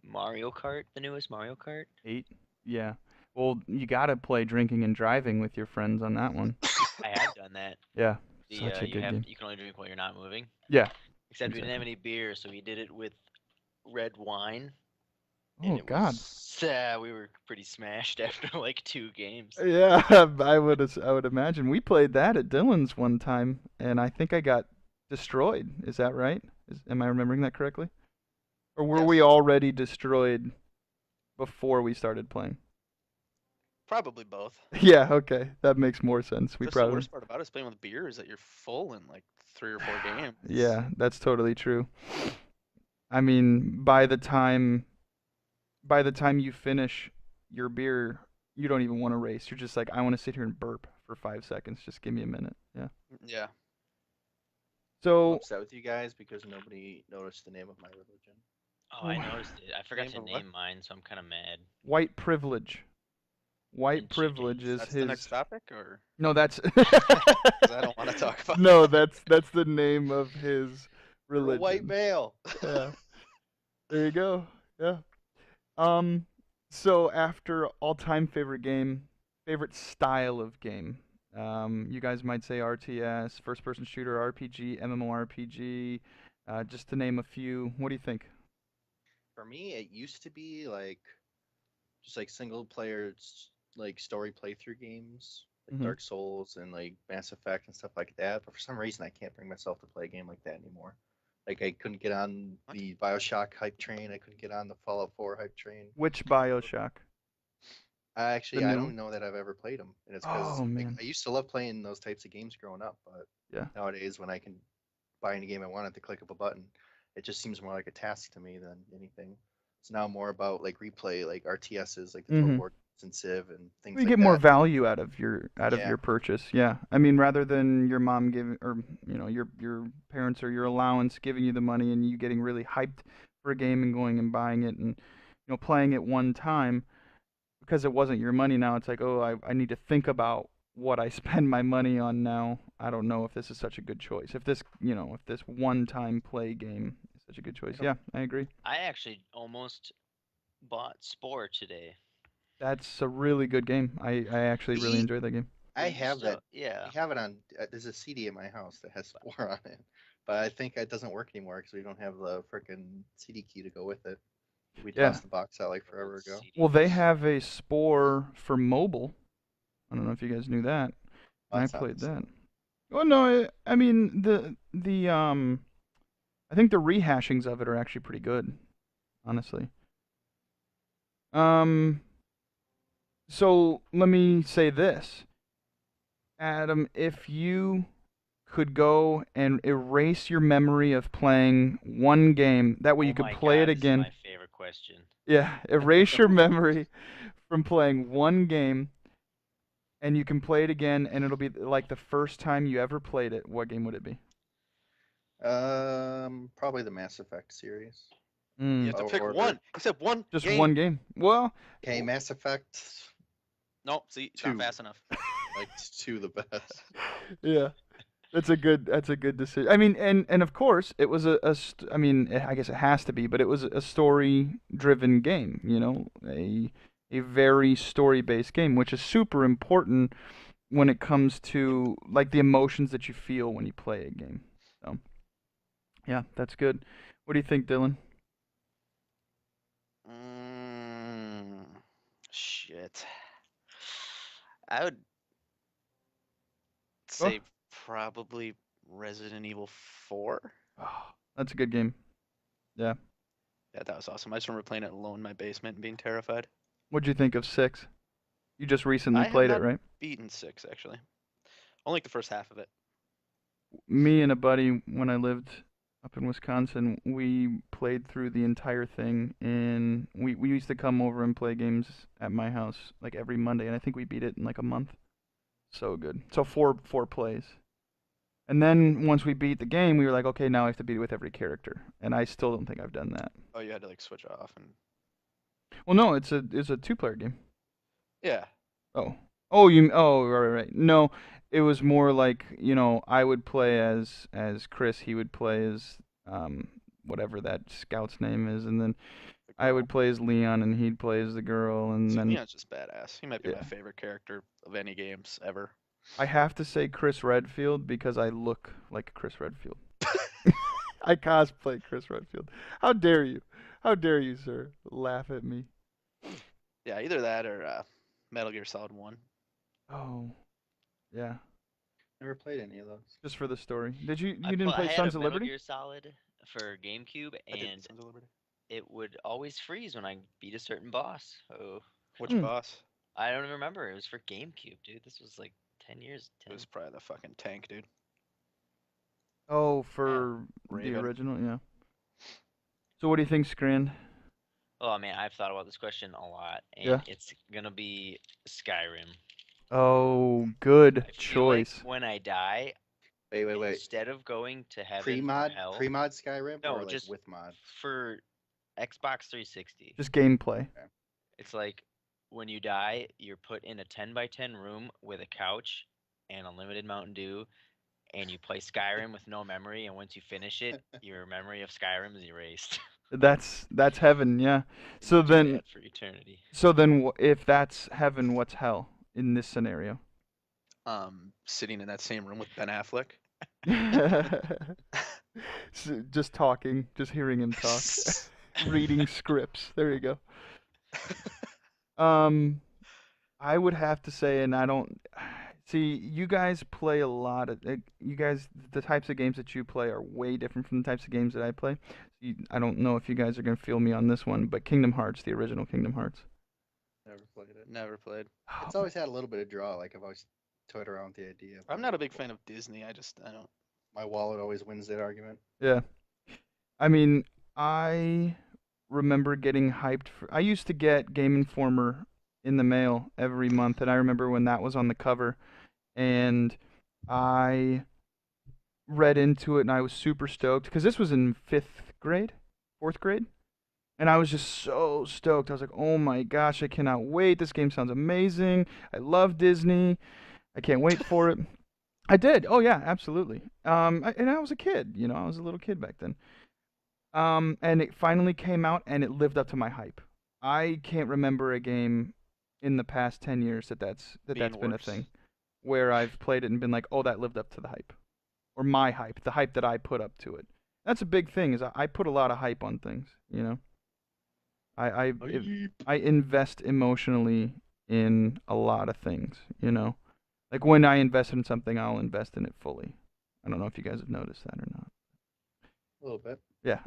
A: Mario Kart, the newest Mario Kart.
B: 8? Yeah. Well, you gotta play drinking and driving with your friends on that one.
A: I have done that.
B: Yeah.
A: The,
B: Such a
A: you
B: good
A: have
B: game.
A: you can only drink while you're not moving.
B: Yeah.
A: Except we didn't have any beer, so we did it with red wine.
B: Oh
A: it
B: God.
A: We were pretty smashed after like 2 games.
B: Yeah, I would imagine. We played that at Dylan's one time, and I think I got destroyed. Is that right? Am I remembering that correctly? Or were we
E: Yes.
B: already destroyed before we started playing?
D: Probably both.
B: Yeah, okay. That makes more sense. We
D: That's the
B: probably.
D: worst part about it is playing with beer is that you're full in like 3 or 4 games.
B: Yeah, that's totally true. I mean, by the time you finish your beer, you don't even want to race. You're just like, I want to sit here and burp for 5 seconds. Just give me a minute. Yeah.
D: Yeah.
C: I'm
B: So
C: upset with you guys because nobody noticed the name of my religion.
A: Oh, I noticed it. I forgot
D: Name
A: to
D: of what?
A: name mine, so I'm kind of mad.
B: white privilege. White
A: And
B: privilege is
D: That's
B: his.
D: the next topic, or
B: No, that's.
D: 'cause I don't want to talk about.
B: No, that's the name of his
C: You're a
B: religion.
C: white male.
B: Yeah. There you go. Yeah. So after all-time favorite game, favorite style of game. You guys might say RTS, first-person shooter, RPG, MMORPG, just to name a few. What do you think?
E: For me, it used to be like just like single player like story playthrough games, like
B: Mhm.
E: Dark Souls and like Mass Effect and stuff like that. But for some reason, I can't bring myself to play a game like that anymore. Like I couldn't get on
D: What?
E: the BioShock hype train. I couldn't get on the Fallout 4 hype train.
B: Which BioShock?
E: Actually,
B: The
E: I
B: new
E: don't know that I've ever played them, and it's because
B: Oh,
E: like,
B: man.
E: I used to love playing those types of games growing up. But
B: Yeah.
E: nowadays, when I can buy any game I want at the click of a button, it just seems more like a task to me than anything. It's now more about like replay, like RTSs, like the Total
B: Mhm.
E: War and Civ and things
B: Well, you
E: like
B: get more
E: that.
B: value out of your
E: Yeah.
B: purchase. Yeah. I mean, rather than your mom giving or your parents or your allowance giving you the money and you getting really hyped for a game and going and buying it and playing it one time because it wasn't your money. Now it's like, oh, I need to think about what I spend my money on now. I don't know if this is such a good choice. If this one-time play game is such a good choice.
E: Yep.
B: Yeah, I agree.
A: I actually almost bought Spore today.
B: That's a really good game. I actually really
E: Me-
B: enjoyed that game.
E: I
A: You
E: have
A: still-
E: that.
A: Yeah.
E: I have it on. There's a CD in my house that has Spore on it, but I think it doesn't work anymore because we don't have the freaking CD key to go with it. We
B: Yeah.
E: tossed the box out like forever
A: Old
E: ago.
B: Well, they
A: CDs.
B: have a Spore for mobile. I don't know if you guys knew that. And I
E: That's not
B: played
E: the
B: that.
E: same.
B: Well, no, I mean I think the rehashings of it are actually pretty good, honestly. So let me say this, Adam, if you could go and erase your memory of playing one game, that way
A: Oh
B: you could
A: my
B: play it
A: God, this is
B: again.
A: my favorite question.
B: Yeah, erase your memory from playing one game, and you can play it again, and it'll be like the first time you ever played it. What game would it be?
E: Probably the Mass Effect series.
D: You have to pick
E: Or-
D: one. You said one.
B: Just
D: game.
B: one game. Well,
E: Okay, Mass Effect,
D: No, see,
E: Two.
D: not fast enough.
E: like two the best.
B: yeah, that's a good decision. I mean, and of course, it was I mean, I guess it has to be, but it was a story-driven game. A very story-based game, which is super important when it comes to like the emotions that you feel when you play a game. So, yeah, that's good. What do you think, Dylan?
D: Shit. I would
B: Oh.
D: say probably Resident Evil 4.
B: Oh, that's a good game. Yeah.
D: Yeah, that was awesome. I just remember playing it alone in my basement and being terrified.
B: What'd you think of 6? You just recently
D: I have
B: played it,
D: not
B: right?
D: beaten 6, actually. Only like the first half of it.
B: Me and a buddy, when I lived up in Wisconsin, we played through the entire thing, and we used to come over and play games at my house like every Monday, and I think we beat it in like a month. So good. So four plays. And then once we beat the game, we were like, okay, now I have to beat it with every character, and I still don't think I've done that.
D: Oh, you had to like switch off and.
B: Well, no, it's a 2-player game.
D: Yeah.
B: Oh, right. No, it was more like I would play as Chris, he would play as whatever that scout's name is, and then
D: the
B: I would
D: girl.
B: play as Leon, and he'd play as the girl, and
D: See,
B: then
D: Leon's just badass. He might be
B: Yeah.
D: my favorite character of any games ever.
B: I have to say Chris Redfield because I look like Chris Redfield. I cosplay Chris Redfield. How dare you? How dare you, sir? Laugh at me.
D: Yeah, either that or Metal Gear Solid 1.
B: Oh, yeah.
E: Never played any of those.
B: Just for the story. Did you
A: I
B: didn't
A: pl- I
B: play
A: had
B: Sons
A: a
B: of
A: Metal
B: Liberty?
A: Gear Solid for GameCube,
D: I did
A: and
D: Sons of Liberty.
A: it would always freeze when I beat a certain boss. Oh,
D: Which
B: Hmm.
D: boss?
A: I don't remember. It was for GameCube, dude. This was like 10 years.
D: It was probably the fucking tank, dude.
B: Oh, for the
D: Raven.
B: original, yeah. So what do you think, Scran?
A: Oh man, I've thought about this question a lot, and
B: Yeah.
A: it's gonna be Skyrim.
B: Oh, good
A: I feel like
B: choice.
A: when I die,
C: Wait.
A: instead of going to heaven or
E: Pre-mod,
A: hell,
E: pre-mod Skyrim,
A: no,
E: or like
A: just
E: with mod.
A: for Xbox 360,
B: Just gameplay.
A: it's like when you die, you're put in a 10 by 10 room with a couch and unlimited Mountain Dew, and you play Skyrim with no memory. And once you finish it, your memory of Skyrim is erased.
B: That's heaven, yeah. So
A: You do
B: then,
A: that for eternity.
B: if that's heaven, what's hell in this scenario?
D: Sitting in that same room with Ben Affleck.
B: Just talking, just hearing him talk, reading scripts. There you go. I would have to say, and I don't see you guys play a lot of you guys. The types of games that you play are way different from the types of games that I play. I don't know if you guys are gonna feel me on this one, but Kingdom Hearts, the original Kingdom Hearts.
C: Never played it.
D: Never played.
E: It's always had a little bit of draw. Like I've always toyed around with the idea.
D: I'm not a big fan of Disney. I don't.
E: My wallet always wins that argument.
B: Yeah. I mean, I remember getting hyped for. I used to get Game Informer in the mail every month, and I remember when that was on the cover, and I read into it, and I was super stoked because this was in 4th grade, and I was just so stoked. I was like, "Oh my gosh, I cannot wait! This game sounds amazing. I love Disney. I can't wait for it." I did. Oh yeah, absolutely. And I was a kid. I was a little kid back then. And it finally came out, and it lived up to my hype. I can't remember a game in the past 10 years that's
D: Being
B: been a
D: worse.
B: thing where I've played it and been like, oh, that lived up to the hype, or my hype, the hype that I put up to it. That's a big thing. Is I put a lot of hype on things. I invest emotionally in a lot of things. Like when I invest in something, I'll invest in it fully. I don't know if you guys have noticed that or not.
E: A little bit.
B: Yeah.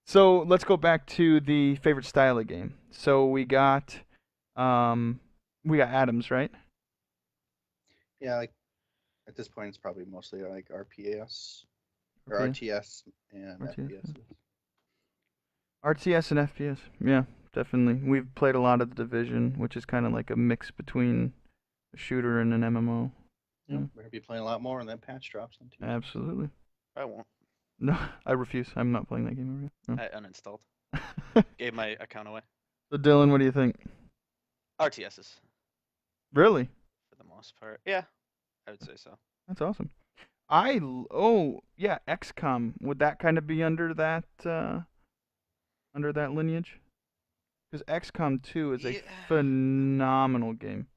B: So let's go back to the favorite style of game. So we got Adams, right?
E: Yeah, like at this point, it's probably mostly like RPS or
B: Okay.
E: RTS and
B: RTS.
E: FPS.
B: RTS and FPS. Yeah, definitely. We've played a lot of The Division, which is kind of like a mix between a shooter and an MMO.
E: Yeah, we're gonna be playing a lot more when that patch drops on Tuesday.
B: Absolutely.
D: I won't.
B: No, I refuse. I'm not playing that game over
D: I uninstalled. Gave my account away.
B: So Dylan, what do you think?
D: RTSs
B: Really?
D: for the most part. Yeah, I would say so.
B: That's awesome. Yeah, XCOM. Would that kind of be under that lineage? Because XCOM 2 is a
D: Yeah.
B: phenomenal game.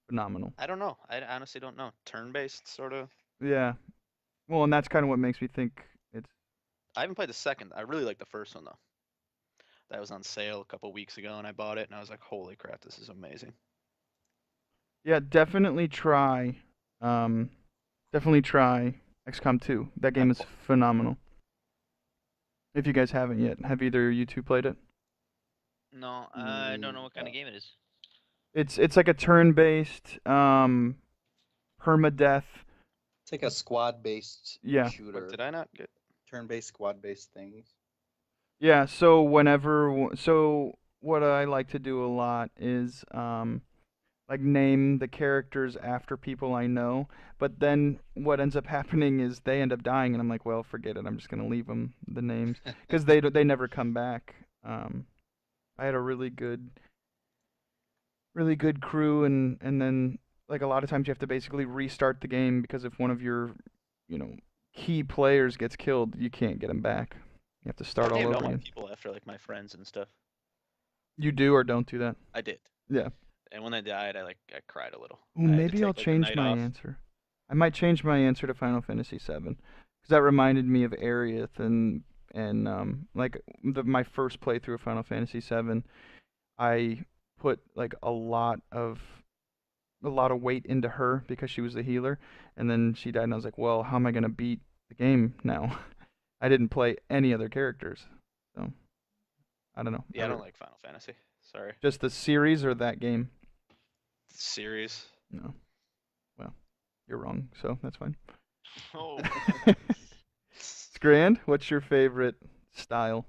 B: Phenomenal.
D: I don't know. I honestly don't know. Turn-based, sort of.
B: Yeah. Well, and that's kind of what makes me think it's.
D: I haven't played the second. I really like the first one, though. That was on sale a couple weeks ago, and I bought it, and I was like, holy crap, this is amazing.
B: Yeah, definitely try. Definitely try XCOM 2. That game is phenomenal. If you guys haven't yet, have either of you two played it?
A: No, I don't know what kind of game it is.
B: It's like a turn-based permadeath.
E: It's like a squad-based
B: Yeah.
E: shooter.
D: What, did I not get?
E: Turn-based, squad-based things.
B: Yeah, so what I like to do a lot is like name the characters after people I know, but then what ends up happening is they end up dying, and I'm like, well, forget it. I'm just gonna leave them the names because they never come back. I had a really good crew, and then like a lot of times you have to basically restart the game because if one of your key players gets killed, you can't get them back. You have to start all
D: I named
B: over
D: all my
B: again.
D: people after like my friends and stuff.
B: You do or don't do that?
D: I did.
B: Yeah.
D: And when they died, I cried a little.
B: Ooh,
D: I had to
B: maybe I'll
D: take, like, the
B: change
D: night
B: my
D: off.
B: answer. I might change my answer to Final Fantasy VII because that reminded me of Aerith and like my first playthrough of Final Fantasy VII. I put like a lot of weight into her because she was the healer, and then she died, and I was like, well, how am I gonna beat the game now? I didn't play any other characters, so I don't know.
D: Yeah, I don't like Final Fantasy. Sorry.
B: Just the series or that game?
D: Series.
B: No. Well, you're wrong, so that's fine.
A: Oh.
B: It's grand. What's your favorite style?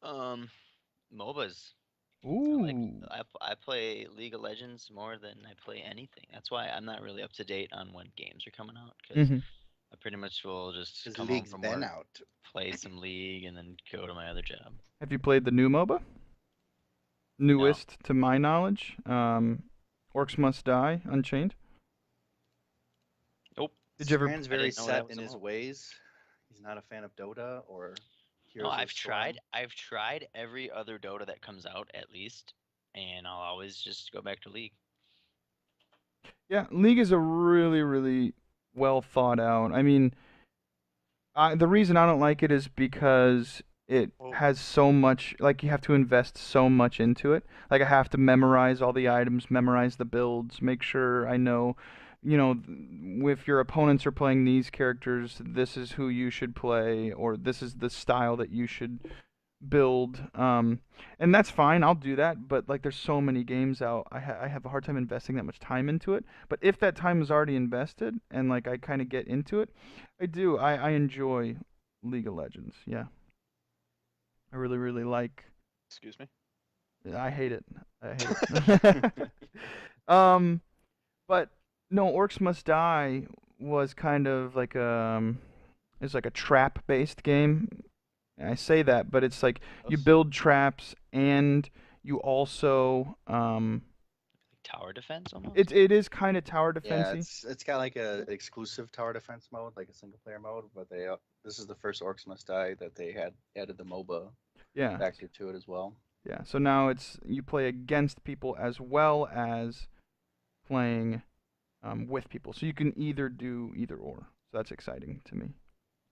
A: MOBAs.
B: Ooh.
A: I play League of Legends more than I play anything. That's why I'm not really up to date on when games are coming out, because
B: Hmm.
A: I pretty much will just
E: His
A: come home
E: league's
A: from
E: been
A: work,
E: out.
A: play some League, and then go to my other job.
B: Have you played the new MOBA? Newest to my knowledge. Orcs Must Die, Unchained.
A: Nope.
B: Did you ever?
E: Stran's
A: I
E: very
A: didn't know that
E: set
A: was
E: in
A: a
E: his
A: MOBA.
E: ways. He's not a fan of Dota or
A: No,
E: Heroes of
A: I've
E: the Storm.
A: tried. I've tried every other Dota that comes out at least, and I'll always just go back to League.
B: Yeah, League is a really, really well thought out. I mean, the reason I don't like it is because it
D: Whoa.
B: has so much, like you have to invest so much into it. Like I have to memorize all the items, memorize the builds, make sure I know, if your opponents are playing these characters, this is who you should play, or this is the style that you should build. And that's fine. I'll do that. But like, there's so many games out. I have a hard time investing that much time into it. But if that time is already invested and like I kind of get into it, I do. I enjoy League of Legends. Yeah, I really really like.
D: Excuse me.
B: I hate it. I hate it. um, but no, Orcs Must Die was kind of like it's like a trap based game. I say that, but it's like you build traps and you also
A: Tower defense almost.
B: it is kind of tower
E: Yeah,
B: defensey.
E: it's got like a exclusive tower defense mode, like a single player mode. But this is the first Orcs Must Die that they had added the MOBA
B: Yeah.
E: factor to it as well.
B: Yeah. So now you play against people as well as playing with people. So you can either do either or. So that's exciting to me.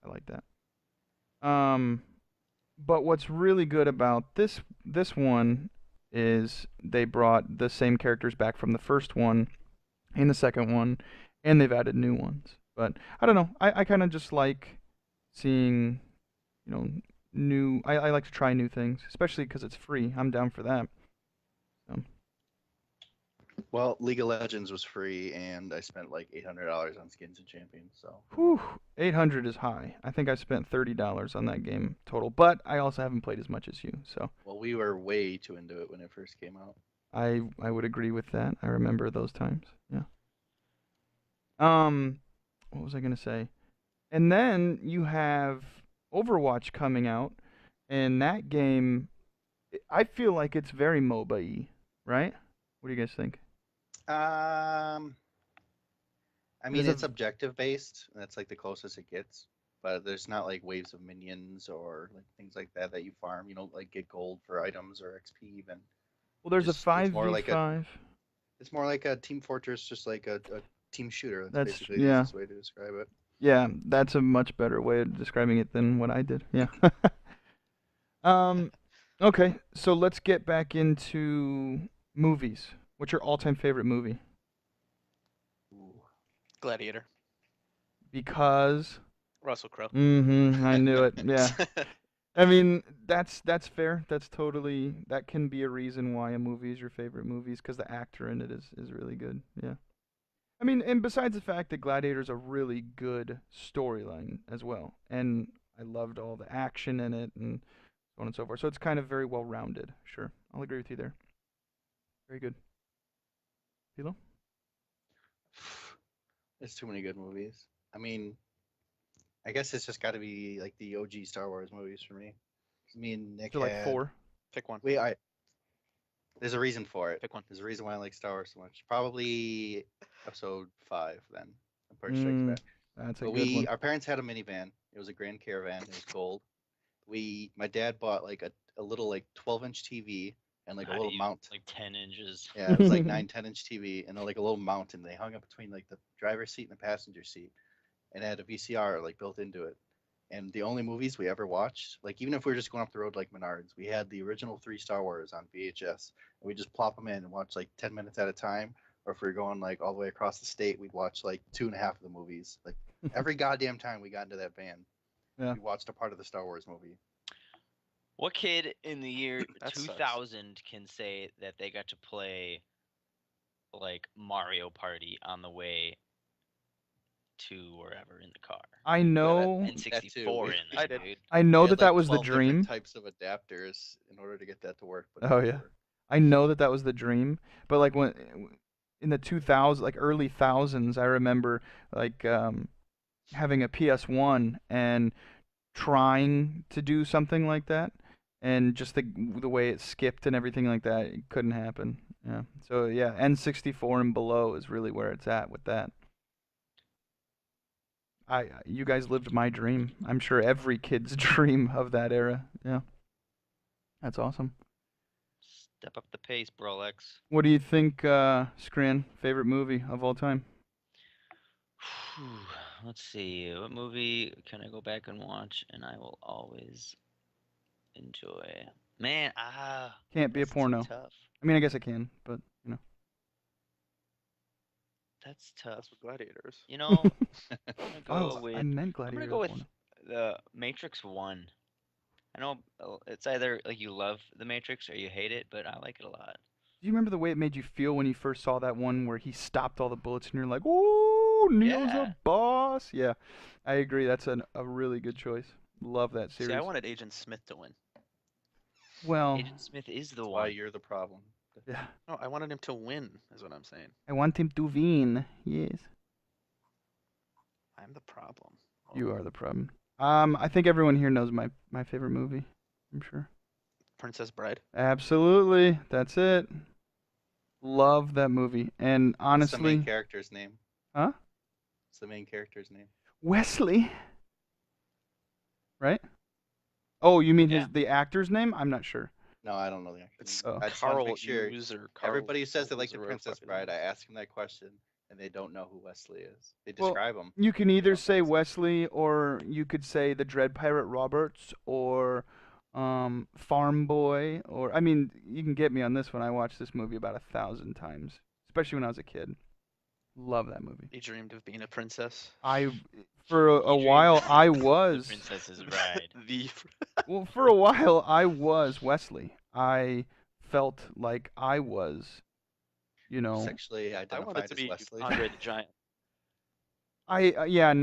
B: I like that. But what's really good about this one is they brought the same characters back from the first one and the second one, and they've added new ones. But I don't know. I kind of just like seeing, new. I like to try new things, especially because it's free. I'm down for that.
E: Well, League of Legends was free, and I spent like $800 on skins and champions. So
B: Whew, 800 is high. I think I spent $30 on that game total, but I also haven't played as much as you. So
E: well, we were way too into it when it first came out.
B: I would agree with that. I remember those times. Yeah. What was I gonna say? And then you have Overwatch coming out, and that game, I feel like it's very MOBA-y, right? What do you guys think?
E: I mean,
B: There's a-
E: it's objective based, and that's like the closest it gets. But there's not like waves of minions or like things like that that you farm. You know, like get gold for items or XP even.
B: Well, there's
E: It's
B: a 5v5.
E: more like It's more like a Team Fortress, just like a team shooter. That's
B: That's-
E: basically the
B: yeah.
E: easiest way to describe it.
B: Yeah, that's a much better way of describing it than what I did. Yeah. Okay, so let's get back into movies. What's your all-time favorite movie?
D: Gladiator.
B: Because
D: Russell Crowe.
B: I knew it. Yeah. I mean, that's fair. That can be a reason why a movie is your favorite movie, is because the actor in it is really good. Yeah. I mean, and besides the fact that Gladiator's a really good storyline as well, and I loved all the action in it and so on and so forth. So it's kind of very well rounded. Sure, I'll agree with you there. Very good. Philo?
E: There's too many good movies. I mean, I guess it's just got to be like the OG Star Wars movies for me. Me and Nick
B: So like
E: had-
B: 4.
D: Pick one.
E: There's a reason for it.
D: Pick one.
E: There's a reason why I like Star Wars so much. Probably episode 5 then. Empire Strikes Back.
B: That's a
E: But
B: good one.
E: our parents had a minivan. It was a Grand Caravan. It was gold. My dad bought like a little like 12-inch TV and like a
A: Not
E: little
A: even,
E: mount.
A: like 10 inches.
E: Yeah, it was like 10-inch TV and then like a little mount, and they hung up between like the driver's seat and the passenger seat, and it had a VCR like built into it. And the only movies we ever watched, like even if we were just going off the road like Menards, we had the original 3 Star Wars on VHS, and we just plop them in and watch like 10 minutes at a time. Or if we were going like all the way across the state, we'd watch like 2.5 of the movies. Like every goddamn time we got into that van,
B: Yeah.
E: we watched a part of the Star Wars movie.
A: What kid in the year
D: That sucks.
A: 2000 can say that they got to play like Mario Party on the way to wherever in the car?
B: I know.
A: And 64 in
E: I
A: there,
E: did.
A: dude.
B: I know
E: We had,
B: that
E: like,
B: was the
E: 12 different
B: dream.
E: types of adapters in order to get that to work. But
B: Oh,
E: it
B: yeah.
E: didn't work.
B: I know that that was the dream, but like when in the 2000s, like early thousands, I remember like having a PS1 and trying to do something like that, and just the way it skipped and everything like that, it couldn't happen. Yeah. So yeah, N64 and below is really where it's at with that. You guys lived my dream. I'm sure every kid's dream of that era. Yeah. That's awesome.
A: Step up the pace, Brolex.
B: What do you think, Scran, favorite movie of all time?
A: Let's see. What movie can I go back and watch and I will always enjoy? Man,
B: Can't be a
A: that's too
B: porno.
A: tough.
B: I mean, I guess I can, but you know.
A: That's tough.
D: That's what Gladiators.
A: You know, I'm gonna go
B: Oh,
A: with
B: I meant
A: I'm
B: Gladiator.
A: gonna go with the Matrix 1. I know it's either like you love the Matrix or you hate it, but I like it a lot.
B: Do you remember the way it made you feel when you first saw that one where he stopped all the bullets and you're like, "Ooh, Neo's
A: Yeah.
B: a boss." Yeah, I agree. That's a really good choice. Love that series.
D: See, I wanted Agent Smith to win.
B: Well,
A: Agent Smith is the
C: That's why
A: one.
C: you're the problem.
B: yeah,
D: No, I wanted him to win, is what I'm saying.
B: I want him to win. Yes,
D: I'm the problem.
B: you are the problem. I think everyone here knows my favorite movie. I'm sure.
D: Princess Bride.
B: Absolutely, that's it. Love that movie, and
C: What's the
B: honestly,
C: main character's name?
B: huh?
C: What's the main character's name?
B: Wesley, right? Oh, you mean
A: Yeah.
B: the actor's name? I'm not sure.
C: No, I don't know the actor.
D: It's
B: Oh.
C: I just wanna
D: Carl
C: make sure
D: Hughes or Carl
C: everybody says they like
D: Hughes
C: the
D: or whatever
C: Princess
D: fucking
C: Bride. I
D: name.
C: ask them that question, and they don't know who Wesley is. They
B: Well,
C: describe him.
B: You can
C: They
B: either
C: don't know
B: say
C: his name.
B: Wesley, or you could say the Dread Pirate Roberts, or Farm Boy, or I mean, you can get me on this one. I watched this movie about 1,000 times, especially when I was a kid. Love that movie.
D: He dreamed of being a princess.
B: For a
A: He dreamed
B: while,
A: of
B: I
A: The
B: was.
A: Princess's Bride.
B: Well, for a while, I was Wesley. I felt like I was, you know.
C: Sexually
D: I
C: identified
D: wanted to
C: as
D: be
C: Wesley.
D: Andre the Giant.
B: Yeah,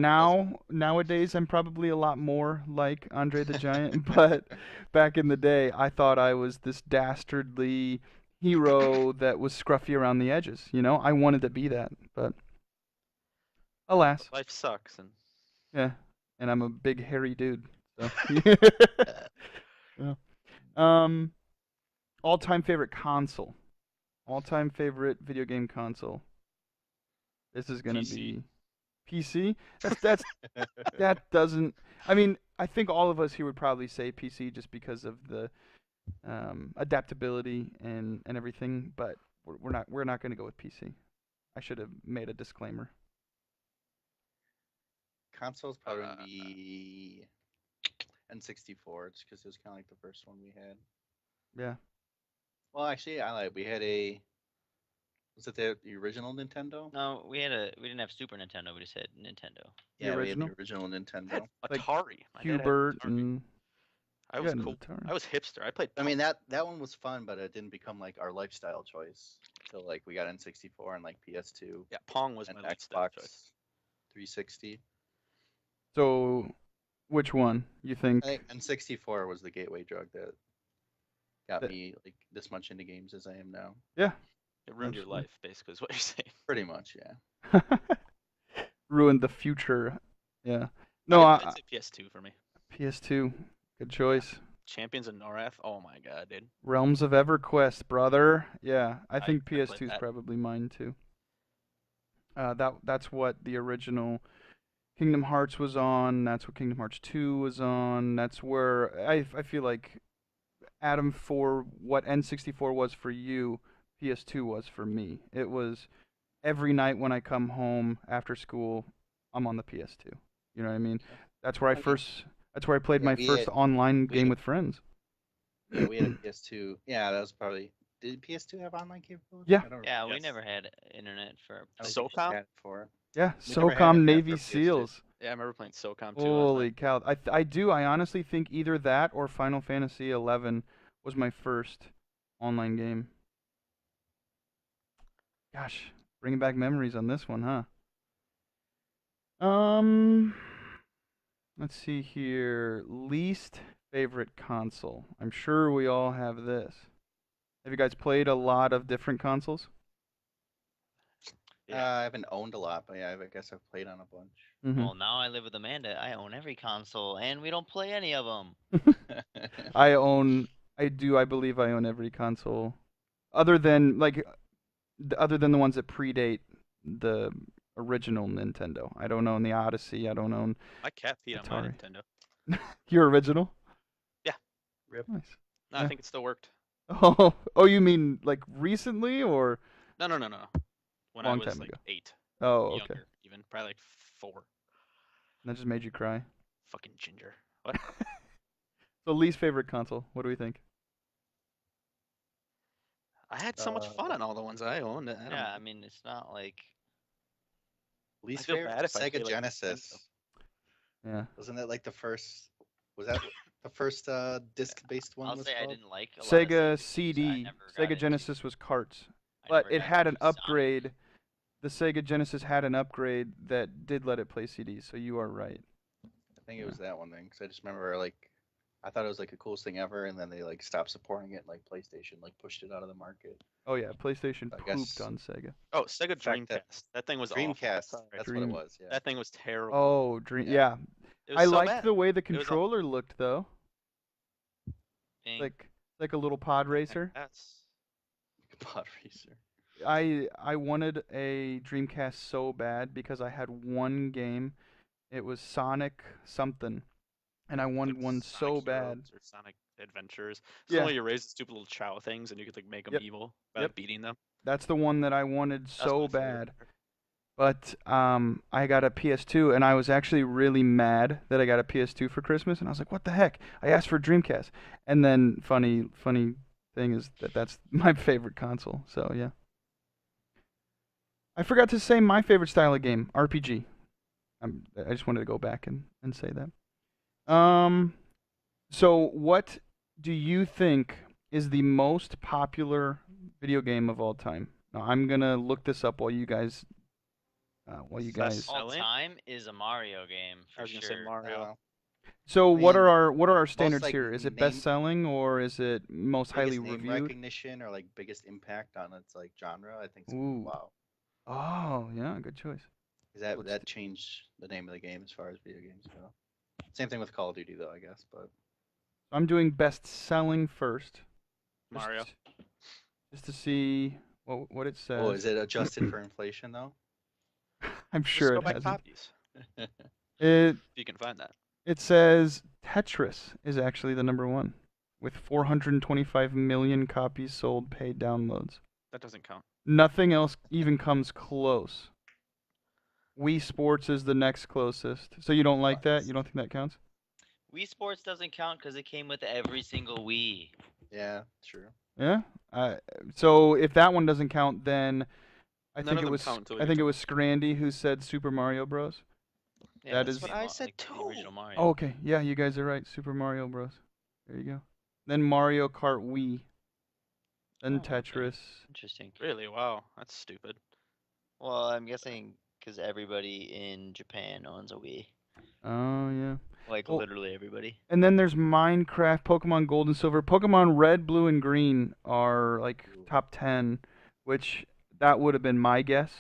B: nowadays I'm probably a lot more like Andre the Giant, but back in the day I thought I was this dastardly hero that was scruffy around the edges, you know? I wanted to be that, but alas.
D: Life sucks, and
B: Yeah. And I'm a big hairy dude. So yeah. All-time favorite console. All-time favorite video game console. This is gonna
D: PC.
B: be PC. That doesn't. I mean, I think all of us here would probably say PC just because of the adaptability and everything. But we're not gonna go with PC. I should have made a disclaimer.
C: Console's probably
D: Uh,
C: be N64, just because it was kind of like the first one we had.
B: Yeah.
C: Well, actually, we had was it the original Nintendo?
A: No, we didn't have Super Nintendo. We just had Nintendo.
B: The
C: We had
B: original?
C: the original
D: I had
C: Nintendo.
B: Like
D: Atari. My dad had an
B: Hubert
D: Atari.
B: and
D: I
B: you
D: was
B: had an
D: cool.
B: Atari.
D: I was hipster. I played.
C: I mean that one was fun, but it didn't become like our lifestyle choice until like we got N64 and like PS2
D: Yeah, Pong was
C: and
D: my lifestyle choice.
C: Xbox 360.
B: So, which one you think?
C: I think N64 was the gateway drug that got
B: That-
C: me like this much into games as I am now.
B: Yeah.
D: It ruined your
B: Absolutely.
D: life, basically, is what you're saying.
C: Pretty much, yeah.
B: Ruined the future. Yeah. No,
D: I'd say PS2 for me.
B: PS2. Good choice.
D: Champions of Norath. Oh my god, dude.
B: Realms of EverQuest, brother. Yeah, I think
D: I played
B: PS2 is
D: that.
B: probably mine too. That's what the original Kingdom Hearts was on. That's what Kingdom Hearts 2 was on. That's where I feel like Adam, for what N64 was for you, PS2 was for me. It was every night when I come home after school, I'm on the PS2. You know what I mean? That's where that's where I played
C: Yeah,
B: my
C: we
B: first
C: had-
B: online
C: we had
B: game
C: a-
B: with friends.
C: Yeah, we had a PS2. Yeah, that was probably. Did PS2 have online capability?
B: Yeah.
C: I don't
A: Yeah, we
D: Yes.
A: never had internet for.
C: I don't think we
D: SOCOM?
C: had it for it.
B: Yeah,
C: We never had
B: SOCOM
C: internet
B: Navy
C: for PS2.
B: SEALs.
D: Yeah, I remember playing SOCOM 2.
B: Holy cow. I honestly think either that or Final Fantasy 11 was my first online game. Gosh, bringing back memories on this one, huh? Let's see here. Least favorite console. I'm sure we all have this. Have you guys played a lot of different consoles?
D: Yeah.
E: I haven't owned a lot, but yeah, I guess I've played on a bunch.
B: Mm-hmm.
A: Well, now I live with Amanda. I own every console, and we don't play any of them.
B: I believe I own every console, other than other than the ones that predate the original Nintendo. I don't own the Odyssey. I don't own
D: My cat peed on my
B: Atari.
D: Nintendo.
B: your original.
E: Rip.
B: Nice.
D: No,
B: Yeah.
D: I think it still worked.
B: Oh, you mean like recently or
D: No. When I
B: long
D: was
B: time
D: like
B: ago?
D: 8,
B: Oh, okay.
D: younger even, probably like 4.
B: That just made you cry.
D: Fucking ginger. What?
B: So least favorite console. What do we think?
D: I had so much fun on all the ones I owned. I don't
A: Yeah,
D: know.
A: I mean, it's not like
E: Least
D: feel
E: favorite
D: bad if I
E: Sega
D: play, like,
E: Genesis.
B: Yeah.
E: Wasn't that like the first? Was that the first disc-based one?
A: I'll
E: was
A: say I
E: called?
A: didn't like a lot of
B: Sega
A: games. I
B: CD.
A: never got
B: Sega
A: into-
B: Genesis was carts,
A: I
B: but
A: never
B: it
A: got
B: had an
A: into Sonic.
B: upgrade. The Sega Genesis had an upgrade that did let it play CDs, so you are right.
E: I think it was that one thing. Because I just remember like, I thought it was like the coolest thing ever, and then they like stopped supporting it. Like PlayStation like pushed it out of the market.
B: Oh yeah, PlayStation
E: I
B: pooped
E: guess-
B: on Sega.
D: Oh, Sega
E: fact that-
D: Dreamcast. That thing was awful.
E: Dreamcast.
D: Sorry.
E: That's
B: Dream-
E: what it was. Yeah.
D: That thing was terrible.
B: Oh, Dream.
E: Yeah.
B: Yeah,
D: It was
B: I
D: so
B: liked
D: bad.
B: the way the
D: was awful.
B: controller looked though,
A: Bing.
B: like a little pod racer.
D: That's
E: Pod Racer.
B: I wanted a Dreamcast so bad because I had one game. It was Sonic something, and I wanted
D: like
B: one
D: Sonic
B: so bad.
D: Heroes or Sonic Adventures.
B: Yeah.
D: So you raise the stupid little Chow things and you could like make them
B: Yep.
D: evil by
B: Yep.
D: beating them.
B: That's the one that I wanted
D: That's
B: so
D: my favorite
B: bad.
D: part.
B: But I got a PS2, and I was actually really mad that I got a PS2 for Christmas, and I was like, "What the heck?" I asked for a Dreamcast, and then funny thing is that's my favorite console. So yeah. I forgot to say my favorite style of game, RPG. I just wanted to go back and say that. So what do you think is the most popular video game of all time? Now I'm gonna look this up while you guys.
D: Best
A: all
D: selling?
A: time is a Mario game for
D: I was gonna
A: sure.
D: say Mario.
B: So what
E: mean,
B: are our standards
E: like,
B: here? Is it
E: name-
B: best selling or is it most highly
E: Biggest name
B: reviewed?
E: recognition or like biggest impact on its like genre. I think.
B: Ooh.
E: Wow.
B: Oh yeah, good choice.
E: Is that
B: Let's
E: that changed the name of the game as far as video games go? Same thing with Call of Duty though, I guess. But
B: I'm doing best selling first.
D: Mario.
B: Just to see what it says.
E: oh, is it adjusted for inflation though?
B: I'm
D: Just
B: sure
D: go
B: it
D: buy
B: hasn't.
D: copies
B: It
D: if you can find that.
B: it says Tetris is actually the number one with 425 million copies sold, paid downloads.
D: That doesn't count.
B: Nothing else even comes close. Wii Sports is the next closest. So you don't like that? You don't think that counts?
A: Wii Sports doesn't count because it came with every single Wii.
E: Yeah, true.
B: Yeah. So if that one doesn't count, then I
D: None
B: think
D: of
B: it
D: them
B: was
D: count until
B: I
D: you
B: think
D: get
B: it
D: to
B: was Scrandy who said Super Mario Bros.
A: Yeah,
B: That
A: that's
B: is-
A: the
D: What I
A: mo-
D: said
A: like, the
D: too.
A: original Mario.
B: Oh, okay. Yeah, you guys are right. Super Mario Bros. There you go. Then Mario Kart Wii. Then
A: Oh, okay.
B: Tetris.
A: Interesting.
D: Really? Wow, that's stupid.
A: Well, I'm guessing because everybody in Japan owns a Wii.
B: Oh yeah.
A: Like
B: Well-
A: literally everybody.
B: And then there's Minecraft, Pokemon Gold and Silver. Pokemon Red, Blue, and Green are like top 10, which that would have been my guess.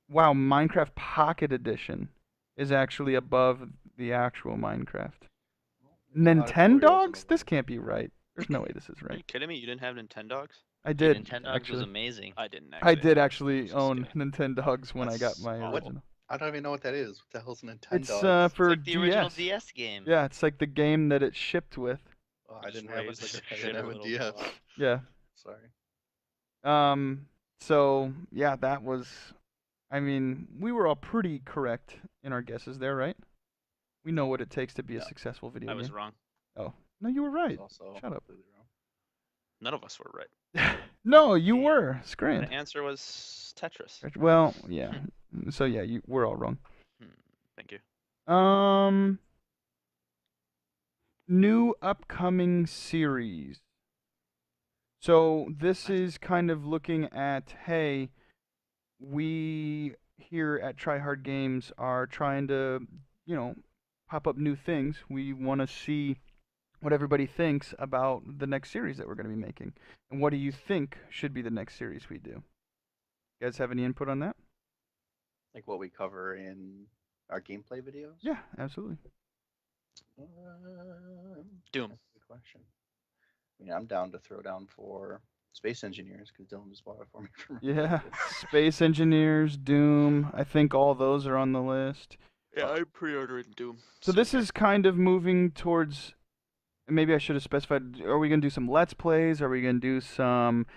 B: Wow, Minecraft Pocket Edition is actually above the actual Minecraft. Nintendogs? This can't be right. There's no way this is
D: Are you
B: right.
D: kidding me? You didn't have Nintendogs?
B: I did
A: Nintendogs was
B: actually.
A: amazing.
D: I didn't actually.
B: I did
D: have
B: actually
D: Just
B: own
D: kidding.
B: Nintendogs when I got
E: That's
B: my
E: awful.
B: original.
E: I don't even know what that is. What the hell's Nintendo?
B: It's
A: It's
B: for
A: like the original
B: DS.
A: DS game.
B: Yeah, it's like the game that it shipped with.
E: Oh, I
D: Just
E: didn't have a,
D: raised the
E: I
D: shit
E: didn't have
D: of
E: a
D: little
E: DS.
D: dog.
B: Yeah.
E: Sorry.
B: So yeah, that was. I mean, we were all pretty correct in our guesses there, right? We know what it takes to be a
E: Yeah.
B: successful video
D: I
B: game.
D: was wrong.
B: Oh no, you were right.
E: It's also
B: Shut up.
E: completely wrong.
D: None of us were right.
B: No, you
D: Damn.
B: were.
D: The
B: Scram.
D: answer was Tetris.
B: Well, yeah. So yeah, we're all wrong.
D: Thank you.
B: New upcoming series. So this is kind of looking at, hey, we here at Trihard Games are trying to, pop up new things. We want to see what everybody thinks about the next series that we're going to be making. And what do you think should be the next series we do? You guys have any input on that?
C: Like what we cover in our gameplay videos?
B: Yeah, absolutely.
D: Doom.
C: That's a good question. I mean, I'm down to throw down for Space Engineers because Dylan just bought it for me.
B: Yeah, Space Engineers, Doom. I think all those are on the list.
D: Yeah, I'm pre-ordering Doom.
B: So this is kind of moving towards. Maybe I should have specified. Are we gonna do some Let's Plays? Are we gonna do some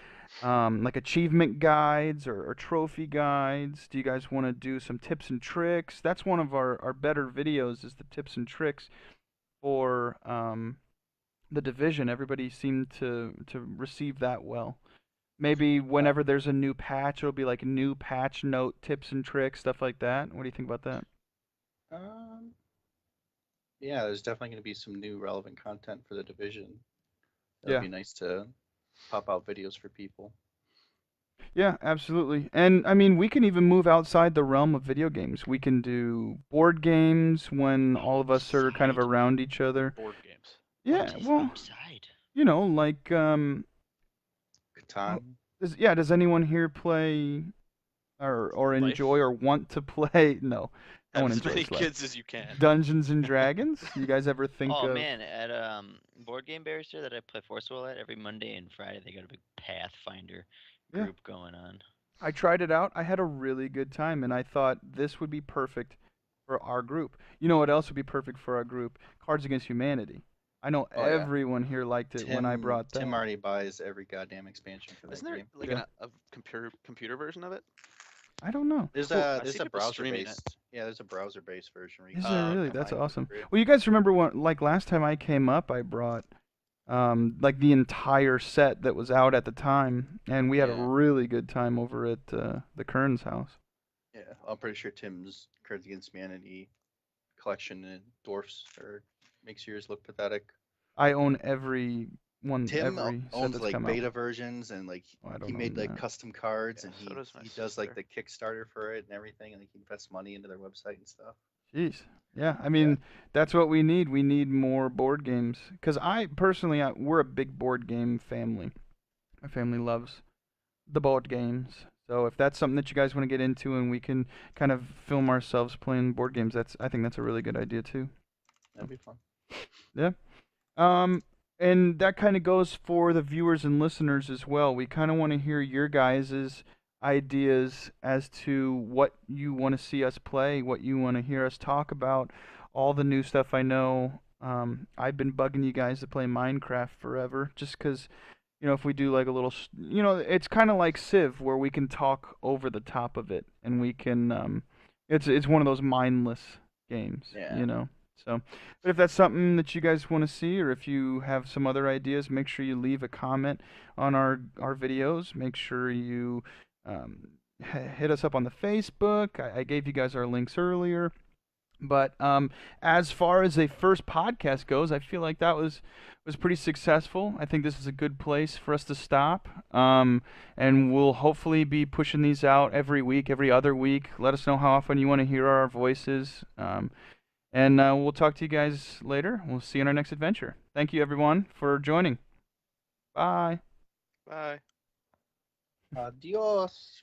B: like achievement guides or trophy guides? Do you guys want to do some tips and tricks? That's one of our better videos, is the tips and tricks for the Division. Everybody seemed to receive that well. Maybe whenever there's a new patch, it'll be like new patch note tips and tricks, stuff like that. What do you think about that?
C: Yeah, there's definitely going to be some new relevant content for the Division. It'll
B: Yeah.
C: be nice to pop out videos for people.
B: Yeah, absolutely. And I mean, we can even move outside the realm of video games. We can do board games when all of us are kind of
A: Outside.
B: around each other.
D: Board games.
B: Yeah,
A: What is
B: well,
A: outside?
B: like
C: Catan.
B: does anyone here play or
D: Life?
B: enjoy or want to play? No. No one
D: Have as many
B: enjoys life.
D: kids as you can.
B: Dungeons and Dragons? You guys ever think
A: Oh
B: of
A: man, at Board Game Barrister that I play Forcewell at, every Monday and Friday they got a big Pathfinder
B: Yeah.
A: group going on.
B: I tried it out. I had a really good time, and I thought this would be perfect for our group. You know what else would be perfect for our group? Cards Against Humanity. I know
C: Oh, yeah.
B: everyone here liked it when I brought that.
C: Tim already buys every goddamn expansion for that
D: Isn't there
C: game.
D: like
B: Yeah.
D: a computer version of it?
B: I don't know.
C: There's
B: Cool.
C: a
D: I've
C: there's
D: seen
C: a
D: people
C: browser
D: streaming it.
C: based. Yeah, there's a browser based version. Where you
B: Is
C: can
B: there really?
C: combine
B: That's
C: the
B: awesome.
C: three.
B: Well, you guys remember like last time I came up, I brought like the entire set that was out at the time, and we had a
C: Yeah.
B: really good time over at the Kern's house.
C: Yeah, I'm pretty sure Tim's Cards Against Humanity collection and dwarfs makes yours look pathetic.
B: I own every one,
C: Tim
B: every set
C: owns
B: that's
C: like
B: come
C: beta
B: out.
C: versions and like
B: Oh, I don't
C: he made
B: own
C: like
B: that.
C: custom cards
D: Yeah,
C: and
D: so does my
C: he does like
D: sister.
C: the Kickstarter for it and everything and like he invests money into their website and stuff.
B: Jeez. Yeah, I mean, that's what we need. We need more board games. Because I personally, we're a big board game family. My family loves the board games. So if that's something that you guys want to get into and we can kind of film ourselves playing board games, I think that's a really good idea too.
C: That'd be fun.
B: Yeah. And that kind of goes for the viewers and listeners as well. We kind of want to hear your guys' ideas as to what you want to see us play, what you want to hear us talk about, all the new stuff. I know I've been bugging you guys to play Minecraft forever just because, if we do like a little, it's kind of like Civ where we can talk over the top of it and we can, it's one of those mindless games,
C: Yeah.
B: So, but if that's something that you guys want to see, or if you have some other ideas, make sure you leave a comment on our videos. Make sure you hit us up on the Facebook. I gave you guys our links earlier. But as far as a first podcast goes, I feel like that was pretty successful. I think this is a good place for us to stop. And we'll hopefully be pushing these out every week, every other week. Let us know how often you want to hear our voices. And we'll talk to you guys later. We'll see you in our next adventure. Thank you, everyone, for joining. Bye.
D: Bye.
C: Adios.